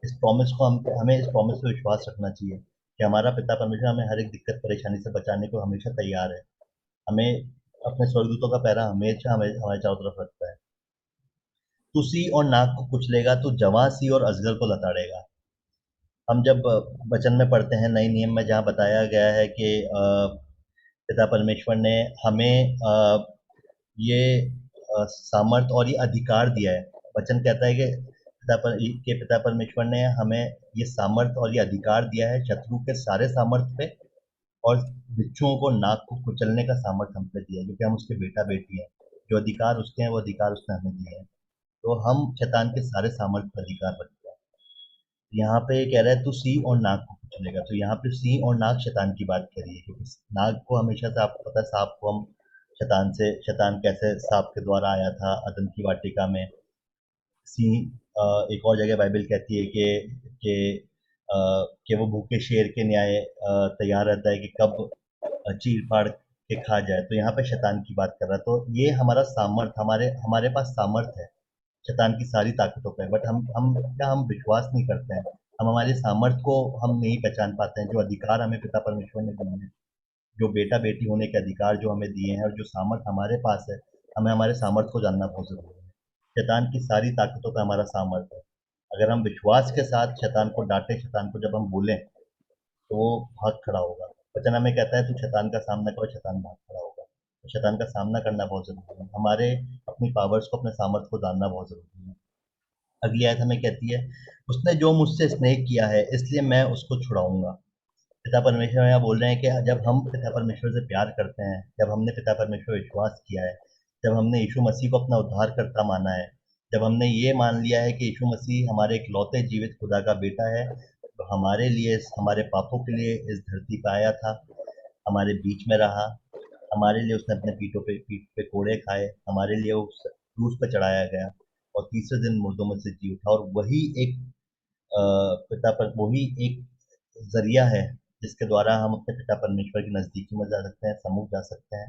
इस प्रॉमिस को हमें इस प्रॉमिस पे विश्वास रखना चाहिए कि हमारा पिता परमेश्वर हमें हर एक दिक्कत परेशानी से बचाने को हमेशा तैयार है। हमें अपने स्वर्गदूतों का पहरा हमेशा हमें हमारे चारों तरफ रखता है। तू सी और नाक को कुचलेगा, तू जवां सी और अजगर को लताड़ेगा। हम जब वचन में पढ़ते हैं नए नियम में, जहाँ बताया गया है कि पिता परमेश्वर ने हमें ये सामर्थ और ये अधिकार दिया है। वचन कहता है कि पिता परमेश्वर ने हमें ये सामर्थ और ये अधिकार दिया है शत्रु के सारे सामर्थ पे, और बिच्छुओं को नाक को कुचलने का सामर्थ हम पे दिया है, क्योंकि हम उसके बेटा बेटी हैं। जो अधिकार उसके हैं वो अधिकार उसने हमें दिए हैं। तो हम शैतान के सारे सामर्थ पर अधिकार रखते हैं। यहाँ पे कह रहा है तू सिंह और नाग को कुचलेगा, तो यहाँ पे सिंह और नाग शैतान की बात करी है, क्योंकि नाग को हमेशा से आपको पता है, सांप को हम शैतान कैसे सांप के द्वारा आया था अदन की वाटिका में। सिंह एक और जगह बाइबल कहती है कि वो भूखे शेर के न्याय तैयार रहता है कि कब चीर फाड़ के खा जाए। तो यहाँ पे शैतान की बात कर रहा है। तो ये हमारा सामर्थ, हमारे हमारे पास सामर्थ है शैतान की सारी ताकतों पे, बट हम विश्वास नहीं करते हैं। हम हमारे सामर्थ को हम नहीं पहचान पाते हैं, जो अधिकार हमें पिता परमेश्वर ने दिए हैं, जो बेटा बेटी होने के अधिकार जो हमें दिए हैं, और जो सामर्थ हमारे पास है, हमें हमारे सामर्थ को जानना बहुत जरूरी है। शैतान की सारी ताकतों पे हमारा सामर्थ है। अगर हम विश्वास के साथ शैतान को डांटे, शैतान को जब हम बोलें, तो वो भाग खड़ा होगा। वचन हमें कहता है तू शैतान का सामना करो, शैतान भाग खड़ा होगा। तो शैतान का सामना करना बहुत जरूरी है। हमारे अपनी पावर्स को, अपने सामर्थ को जानना बहुत जरूरी है। अगली आयत हमें कहती है, उसने जो मुझसे स्नेह किया है इसलिए मैं उसको छुड़ाऊंगा। पिता परमेश्वर यहाँ बोल रहे हैं कि जब हम पिता परमेश्वर से प्यार करते हैं, जब हमने पिता परमेश्वर पर विश्वास किया है, जब हमने यीशु मसीह को अपना उद्धारकर्ता माना है, जब हमने ये मान लिया है कि यीशु मसीह हमारे इकलौते जीवित खुदा का बेटा है, तो हमारे लिए, हमारे पापों के लिए इस धरती पर आया था, हमारे बीच में रहा, हमारे लिए उसने अपने पीठ पे कोड़े खाए, हमारे लिए उस क्रूस पे चढ़ाया गया, और तीसरे दिन मुर्दों में से जी उठा। और वही एक पिता पर वही एक जरिया है जिसके द्वारा हम अपने पिता परमेश्वर की नज़दीकी में जा सकते हैं, सम्मुख जा सकते हैं।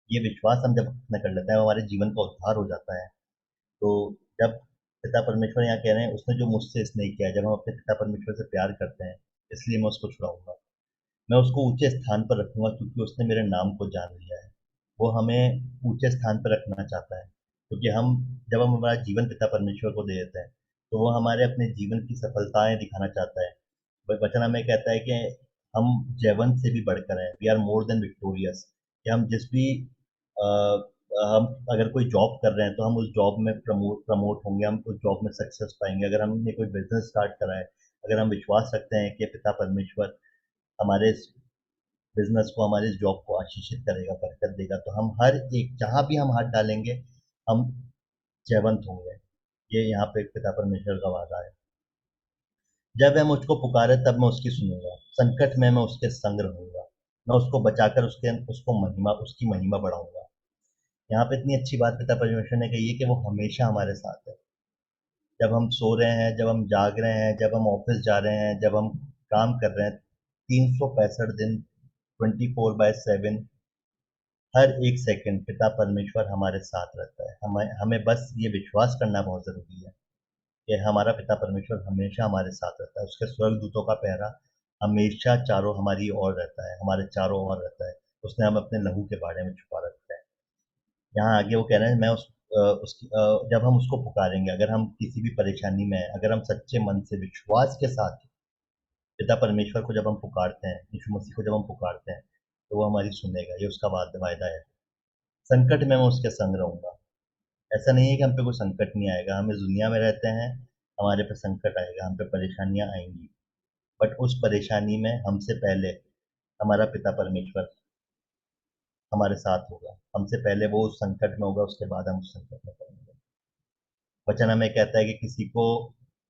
ये विश्वास हम जब अपना कर लेते हैं, हमारे जीवन का उद्धार हो जाता है। तो जब पिता परमेश्वर यहाँ कह रहे हैं उसने जो मुझसे स्नेह किया है, जब हम अपने पिता परमेश्वर से प्यार करते हैं, इसलिए मैं उसको छुड़ाऊंगा, मैं उसको ऊंचे स्थान पर रखूंगा, क्योंकि उसने मेरे नाम को जान लिया है। वो हमें ऊंचे स्थान पर रखना चाहता है, क्योंकि जब हम हमारा जीवन पिता परमेश्वर को दे देते हैं, तो वो हमारे अपने जीवन की सफलताएं दिखाना चाहता है। वचन हमें कहता है कि हम जयवंत से भी बढ़कर हैं, we are more than victorious. कि हम जिस भी अ, हम अगर कोई जॉब कर रहे हैं, तो हम उस जॉब में प्रमोट होंगे, हम उस जॉब में सक्सेस पाएंगे। अगर हमने कोई बिजनेस स्टार्ट करा है, अगर हम विश्वास रखते हैं कि पिता परमेश्वर हमारे इस बिजनेस को, हमारे इस जॉब को आशीषित करेगा, बरकत देगा, तो हम हर एक, जहाँ भी हम हाथ डालेंगे, हम जयवंत होंगे। ये यहाँ पे पिता परमेश्वर का वादा है। जब वह मुझको पुकारे तब मैं उसकी सुनूंगा, संकट में मैं उसके संग रहूंगा, मैं उसको बचाकर उसकी महिमा बढ़ाऊंगा। यहाँ पे इतनी अच्छी बात पिता परमेश्वर ने कही है कि वो हमेशा हमारे साथ है। जब हम सो रहे हैं, जब हम जाग रहे हैं, जब हम ऑफिस जा रहे हैं, जब हम काम कर रहे हैं, 365 दिन 24/7 हर एक सेकंड पिता परमेश्वर हमारे साथ रहता है। हमें हमें बस ये विश्वास करना बहुत जरूरी है कि हमारा पिता परमेश्वर हमेशा हमारे साथ रहता है। उसके स्वर्गदूतों का पहरा हमेशा चारों हमारी ओर रहता है, हमारे चारों ओर रहता है। उसने हम अपने लहू के बारे में छुपा रखा है। यहाँ आगे वो कह रहे हैं मैं जब हम उसको पुकारेंगे, अगर हम किसी भी परेशानी में हैं, अगर हम सच्चे मन से विश्वास के साथ पिता परमेश्वर को जब हम पुकारते हैं, यीशु मसीह को जब हम पुकारते हैं, तो वो हमारी सुनेगा। ये उसका वायदा है। संकट में मैं उसके संग रहूंगा। ऐसा नहीं है कि हम पे कोई संकट नहीं आएगा। हम इस दुनिया में रहते हैं, हमारे पे संकट आएगा, हम पे परेशानियां आएंगी, बट उस परेशानी में हमसे पहले हमारा पिता परमेश्वर हमारे साथ होगा। हमसे पहले वो उस संकट में होगा, उसके बाद हम उस संकट में पड़ेंगे। वचन हमें कहता है कि किसी को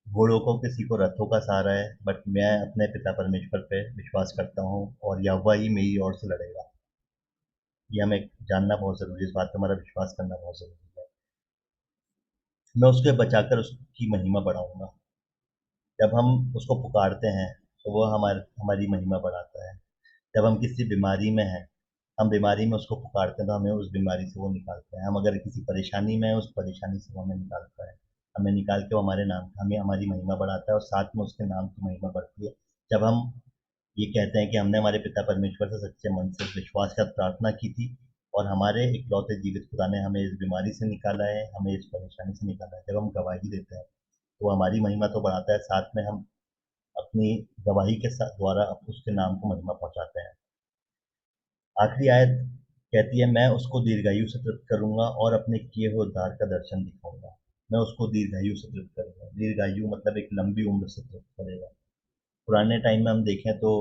घोड़ों को, किसी को रथों का सहारा है, बट मैं अपने पिता परमेश्वर पे विश्वास करता हूँ और यहोवा ही मेरी ओर से लड़ेगा। ये हमें जानना बहुत जरूरी है, इस बात पर हमारा विश्वास करना बहुत जरूरी है। मैं उसको बचाकर उसकी महिमा बढ़ाऊंगा। जब हम उसको पुकारते हैं तो वो हमारी महिमा बढ़ाता है। जब हम किसी बीमारी में हैं, हम बीमारी में उसको पुकारते हैं तो हमें उस बीमारी से वो निकालता है। हम अगर किसी परेशानी में हैं, उस परेशानी से वो हमें निकालता है। हमें निकाल के वो हमें हमारी महिमा बढ़ाता है और साथ में उसके नाम की महिमा बढ़ती है। जब हम ये कहते हैं कि हमने हमारे पिता परमेश्वर से सच्चे मन से विश्वास के साथ प्रार्थना की थी और हमारे इकलौते जीवित खुदा ने हमें इस बीमारी से निकाला है, हमें इस परेशानी से निकाला है। जब हम गवाही देते हैं तो वो हमारी महिमा तो बढ़ाता है, साथ में हम अपनी गवाही के साथ द्वारा उसके नाम को महिमा पहुंचाते हैं। आखिरी आयत कहती है, मैं उसको दीर्घायु से तृप्त करूंगा और अपने किए हुए उद्धार का दर्शन दिखाऊंगा। मैं उसको दीर्घायु से तृप्त करूंगा। दीर्घायु मतलब एक लंबी उम्र से तृप्त करेगा। पुराने टाइम में हम देखें तो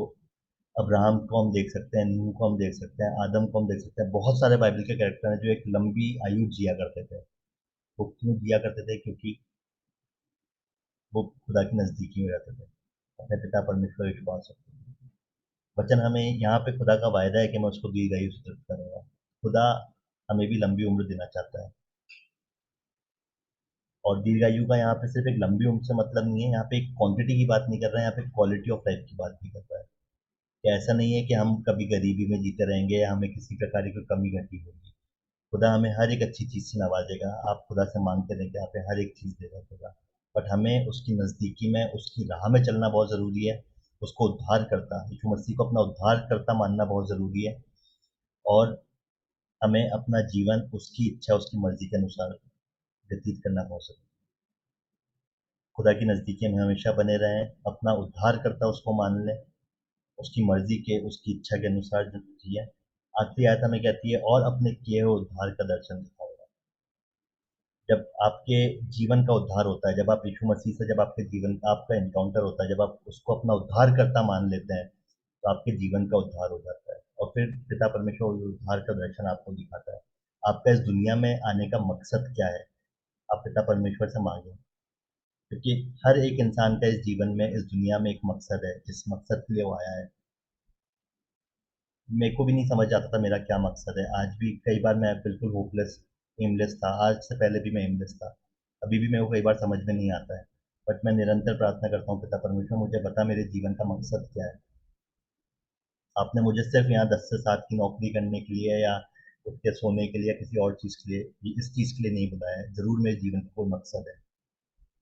अब्राहम को हम देख सकते हैं, नूह को हम देख सकते हैं, आदम को हम देख सकते हैं। बहुत सारे बाइबल के कैरेक्टर हैं जो एक लंबी आयु जिया करते थे। वो क्यों जिया करते थे? क्योंकि वो खुदा की नजदीकी में रहते थे, अपने पिता परमेश्वर पर विश्वास रखते थे। वचन हमें यहाँ पे खुदा का वायदा है कि मैं उसको दीर्घायु से तृप्त करूंगा। खुदा हमें भी लंबी उम्र देना चाहता है। और दीर्घायु का यहाँ पे सिर्फ एक लंबी उम्र से मतलब नहीं है, यहाँ पे एक क्वांटिटी की बात नहीं कर रहे हैं, यहाँ पे क्वालिटी ऑफ लाइफ की बात भी कर रहा है। कि ऐसा नहीं है कि हम कभी गरीबी में जीते रहेंगे या हमें किसी प्रकार की कमी घटी होगी। खुदा हमें हर एक अच्छी चीज से नवाजेगा। आप खुदा से मांगते रहेंगे, आप हर एक चीज देगा खुदा। बट हमें उसकी नजदीकी में, उसकी राह में चलना बहुत जरूरी है। उसको उद्धार करता, यीशु मसीह को अपना उद्धार करता मानना बहुत जरूरी है। और हमें अपना जीवन उसकी इच्छा, उसकी मर्जी के अनुसार व्यतीत करना बहुत जरूरी है। खुदा की नजदीकी में हमेशा बने रहें, अपना उद्धार करता उसको मान लें, उसकी मर्जी के, उसकी इच्छा के अनुसार जिए। आखिरी आयत हमें कहती है, और अपने किए हुए उद्धार का दर्शन दिखाऊंगा। जब आपके जीवन का उद्धार होता है, जब आप यीशु मसीह से, जब आपके जीवन का आपका एनकाउंटर होता है, जब आप उसको अपना उद्धार करता मान लेते हैं, तो आपके जीवन का उद्धार हो जाता है। और फिर पिता परमेश्वर उस उद्धार का दर्शन आपको दिखाता है। आपका इस दुनिया में आने का मकसद क्या है? आप पिता परमेश्वर से मांगे, क्योंकि हर एक इंसान का इस जीवन में, इस दुनिया में एक मकसद है, जिस मकसद के लिए वो आया है। मेरे को भी नहीं समझ आता था मेरा क्या मकसद है। आज भी कई बार मैं बिल्कुल होपलेस, एमलेस था। आज से पहले भी मैं एमलेस था। अभी भी मेरे को कई बार समझ में नहीं आता है। बट मैं निरंतर प्रार्थना करता हूँ, पिता परमेश्वर मुझे बता मेरे जीवन का मकसद क्या है। आपने मुझे सिर्फ यहाँ 10 से 7 की नौकरी करने के लिए या उठ के सोने के लिए या किसी और चीज़ के लिए, इस चीज़ के लिए नहीं बुलाया है। जरूर मेरे जीवन का कोई मकसद है।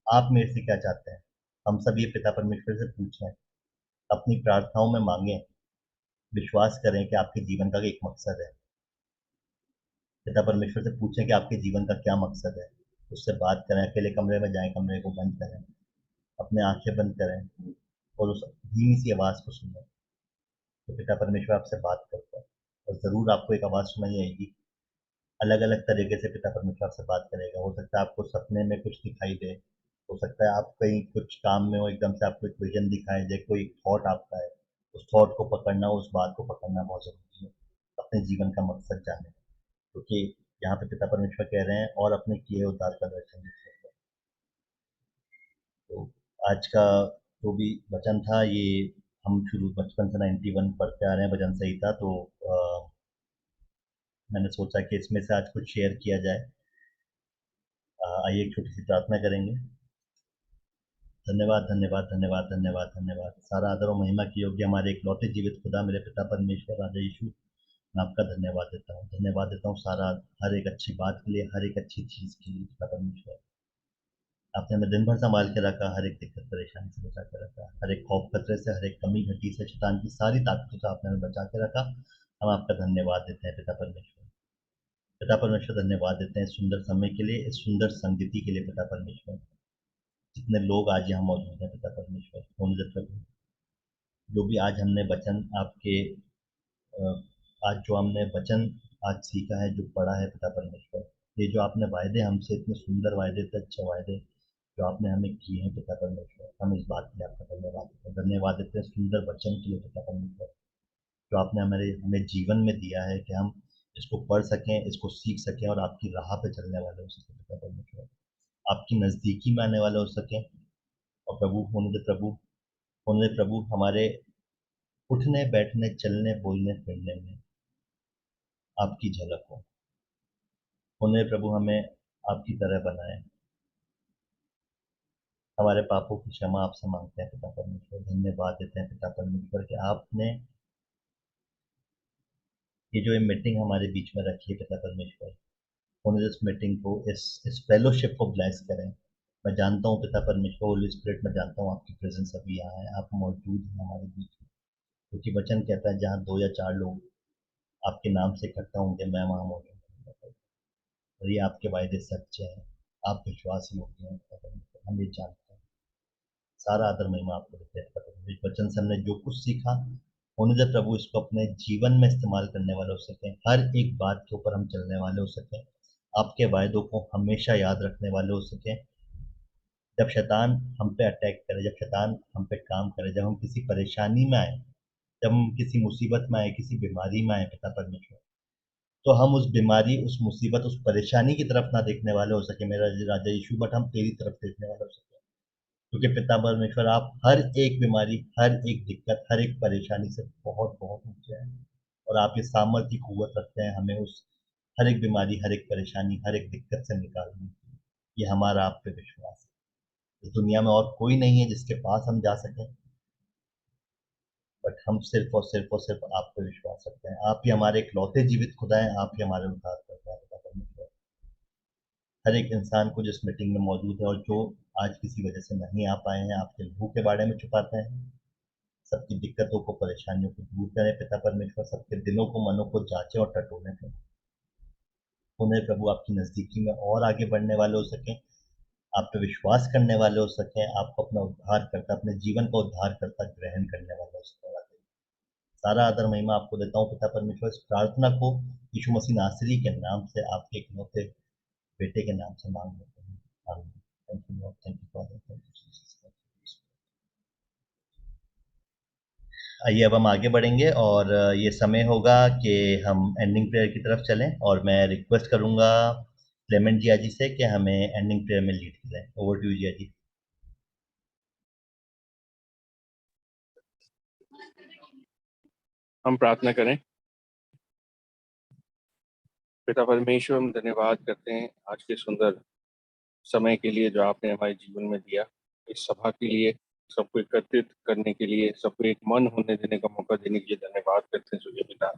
आप मेरे से क्या चाहते हैं? हम सब ये पिता परमेश्वर से पूछें, अपनी प्रार्थनाओं में मांगें, विश्वास करें कि आपके जीवन का एक मकसद है। पिता परमेश्वर से पूछें कि आपके जीवन का क्या मकसद है। उससे बात करें, अकेले कमरे में जाएं, कमरे को बंद करें, अपने आंखें बंद करें और उस धीमी सी आवाज़ को सुनें। तो पिता परमेश्वर आपसे बात करता है और ज़रूर आपको एक आवाज़ सुनाई आएगी। अलग अलग तरीके से पिता परमेश्वर आपसे बात करेगा। हो सकता है आपको सपने में कुछ दिखाई दे, हो सकता है आप कहीं कुछ काम में हो, एकदम से आपको एक विजन दिखाई दे, कोई थॉट आपका है। उस थॉट को पकड़ना, उस बात को पकड़ना बहुत ज़रूरी है अपने जीवन का मकसद जाने, क्योंकि यहाँ पे पिता परमेश्वर कह रहे हैं, और अपने किए उद्धार का दर्शन दिखाएगा। तो आज का जो भी वचन था ये हम शुरू बचपन से 91 पढ़ते आ रहे हैं भजन संहिता, तो मैंने सोचा कि इसमें से आज कुछ शेयर किया जाए। आइए एक छोटी सी प्रार्थना करेंगे। धन्यवाद धन्यवाद धन्यवाद धन्यवाद धन्यवाद। सारा आदर और महिमा की योग्य हमारे इकलौते जीवित खुदा मेरे पिता परमेश्वर राजा यीशु, मैं आपका धन्यवाद देता हूँ सारा हर एक अच्छी बात के लिए, हर एक अच्छी चीज़ के लिए पिता परमेश्वर। आपने हमें दिन भर संभाल के रखा, हर एक दिक्कत परेशानी से बचा के रखा, हर एक खौफ खतरे से, हर एक कमी घटी से, शैतान की सारी ताकतों से आपने हमें बचा के रखा। हम आपका धन्यवाद देते हैं पिता परमेश्वर। पिता परमेश्वर धन्यवाद देते हैं इस सुंदर समय के लिए, इस सुंदर संगति के लिए पिता परमेश्वर। जितने लोग आज यहाँ मौजूद हैं पिता परमेश्वर, जो भी आज हमने वचन आपके आज जो हमने वचन आज सीखा है, जो पढ़ा है पिता परमेश्वर, ये जो आपने वायदे हमसे, इतने सुंदर वायदे, इतने अच्छे वायदे जो आपने हमें किए हैं पिता परमेश्वर, हम इस बात के लिए आपका धन्यवाद देते हैं सुंदर वचन के लिए पिता परमेश्वर, जो आपने हमें जीवन में दिया है कि हम इसको पढ़ सकें, इसको सीख सकें और आपकी राह पे चलने वाले हो सकें पिता परमेश्वर, आपकी नज़दीकी में आने वाले हो सकें। और होने दे प्रभु हमारे उठने बैठने चलने बोलने फिरने में आपकी झलक हो। होने दे प्रभु हमें आपकी तरह बनाए। हमारे पापों की क्षमा आपसे मांगते हैं पिता परमेश्वर। धन्यवाद देते हैं पिता परमेश्वर कि आपने ये जो मीटिंग हमारे बीच में रखी है पिता परमेश्वर, होने इस मीटिंग को, इस फेलोशिप को ब्लेस करें। मैं जानता हूँ पिता परमेश्वर, होली स्पिरिट, मैं जानता हूँ आपकी प्रेजेंस अभी यहाँ है, आप मौजूद हैं हमारे बीच में, क्योंकि वचन कहता है जहाँ 2 या 4 लोग आपके नाम से इकट्ठा होंगे मैं वहाँ मौजूद हूँ। और ये आपके वायदे सच्चे हैं, आप विश्वास योग्य हैं पिता परमेश्वर, हम ये जानते हैं। सारा आदर महिमा आपको देते हैं। इस वचन से हमने जो कुछ सीखा, होने दे प्रभु इसको अपने जीवन में इस्तेमाल करने वाले हो सकें, हर एक बात के ऊपर हम चलने वाले हो सकें, आपके वायदों को हमेशा याद रखने वाले हो सकें। जब शैतान हम पे अटैक करे, जब शैतान हम पे काम करे, जब हम किसी परेशानी में आए, जब हम किसी मुसीबत में आए, किसी बीमारी में आए पिता परमेश्वर, तो हम उस बीमारी, उस मुसीबत, उस परेशानी की तरफ ना देखने वाले हो सके मेरा राजा यीशु, बट हम तेरी तरफ देखने वाले हो सके, क्योंकि पिता परमेश्वर आप हर एक बीमारी, हर एक दिक्कत, हर एक परेशानी से बहुत बहुत ऊंचे हैं, और आप ये सामर्थ्य कुव्वत रखते हैं हमें उस हर एक बीमारी, हर एक परेशानी, हर एक दिक्कत से निकालने की। ये हमारा आप पे विश्वास है। इस दुनिया में और कोई नहीं है जिसके पास हम जा सकें, बट हम सिर्फ और सिर्फ और सिर्फ आप पे विश्वास रखते हैं। आप ही हमारे इकलौते जीवित खुदा हैं, आप ही हमारे उद्धार करता है पिता परमेश्वर। हर एक इंसान को जिस मीटिंग में मौजूद है और जो आज किसी वजह से नहीं आ पाए हैं, आपके लहू के बारे में छुपाते हैं, सबकी दिक्कतों को, परेशानियों को दूर करें पिता परमेश्वर, सबके दिलों को, मनों को जांचें और टटोलें करें। उन्हें प्रभु आपकी नज़दीकी में और आगे बढ़ने वाले हो सकें, आप पे विश्वास करने वाले हो सकें, आपको अपना उद्धार करता, अपने जीवन का उद्धार करता ग्रहण करने वाले हो सकें। सारा आदर महिमा आपको देता हूँ पिता परमेश्वर। इस प्रार्थना को यीशु मसीह नासरी के नाम से, आपके इकलौते बेटे के नाम से मांग लेते हैं। आमीन। Thank you Lord, thank you father, thank you Jesus. आइए अब हम आगे बढ़ेंगे और ये समय होगा कि हम एंडिंग प्रेयर की तरफ चलें, और मैं रिक्वेस्ट करूंगा क्लेमेंट जिया जी से कि हमें एंडिंग प्रेयर में लीड करें। ओवर टू यू जिया जी। हम प्रार्थना करें। पिता परमेश्वर, हम धन्यवाद करते हैं आज के सुंदर समय के लिए जो आपने हमारे जीवन में दिया, इस सभा के लिए, सबको एकत्रित करने के लिए, सबको एक मन होने देने का मौका देने के लिए धन्यवाद करते हैं सूर्य पिता।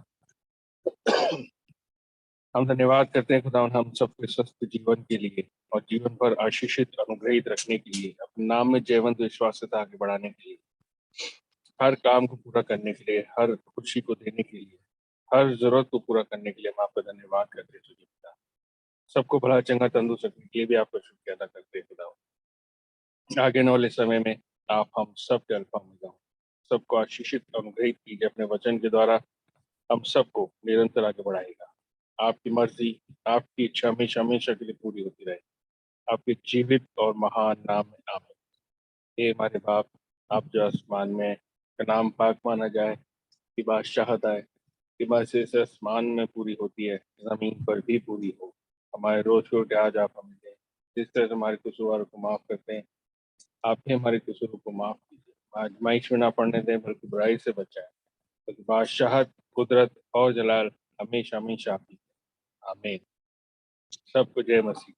हम धन्यवाद करते हैं खुदा हम सबके स्वस्थ जीवन के लिए और जीवन पर आशीषित अनुग्रहित रखने के लिए, अपने नाम में जयवंत विश्वास से आगे बढ़ाने के लिए, हर काम को पूरा करने के लिए, हर खुशी को देने के लिए, हर जरूरत को पूरा करने के लिए हम आपका धन्यवाद करते हैं सूर्य पिता। सबको भला चंगा तंदुरुस्त रखने के लिए भी आपका शुक्रिया अदा करते हैं खुदा। आगे वाले समय में आप हम सब के अल्फा ओमेगा हो, सबको आशीषित अनुग्रहित कीजिए अपने वचन के द्वारा, हम सबको निरंतर आगे बढ़ाएगा। आपकी मर्जी, आपकी इच्छा हमेशा हमेशा के लिए पूरी होती रहे, आपके जीवित और महान नाम में आमीन। हे हमारे बाप, आप जो आसमान में, का नाम पाक माना जाए, कि बादशाहत आए, कि बात से आसमान में पूरी होती है, जमीन पर भी पूरी हो। हमारे रोज को आज आप हमें दें, जिस तरह से हमारे कसूरों को माफ करते हैं, आप ही हमारे कसूरों को माफ कीजिए, आजमाइश में ना पड़ने दें बल्कि बुराई से बचाएं, क्योंकि बादशाहत, कुदरत और जलाल हमेशा हमेशा आपकी है। आमीन। सबको जय मसीह।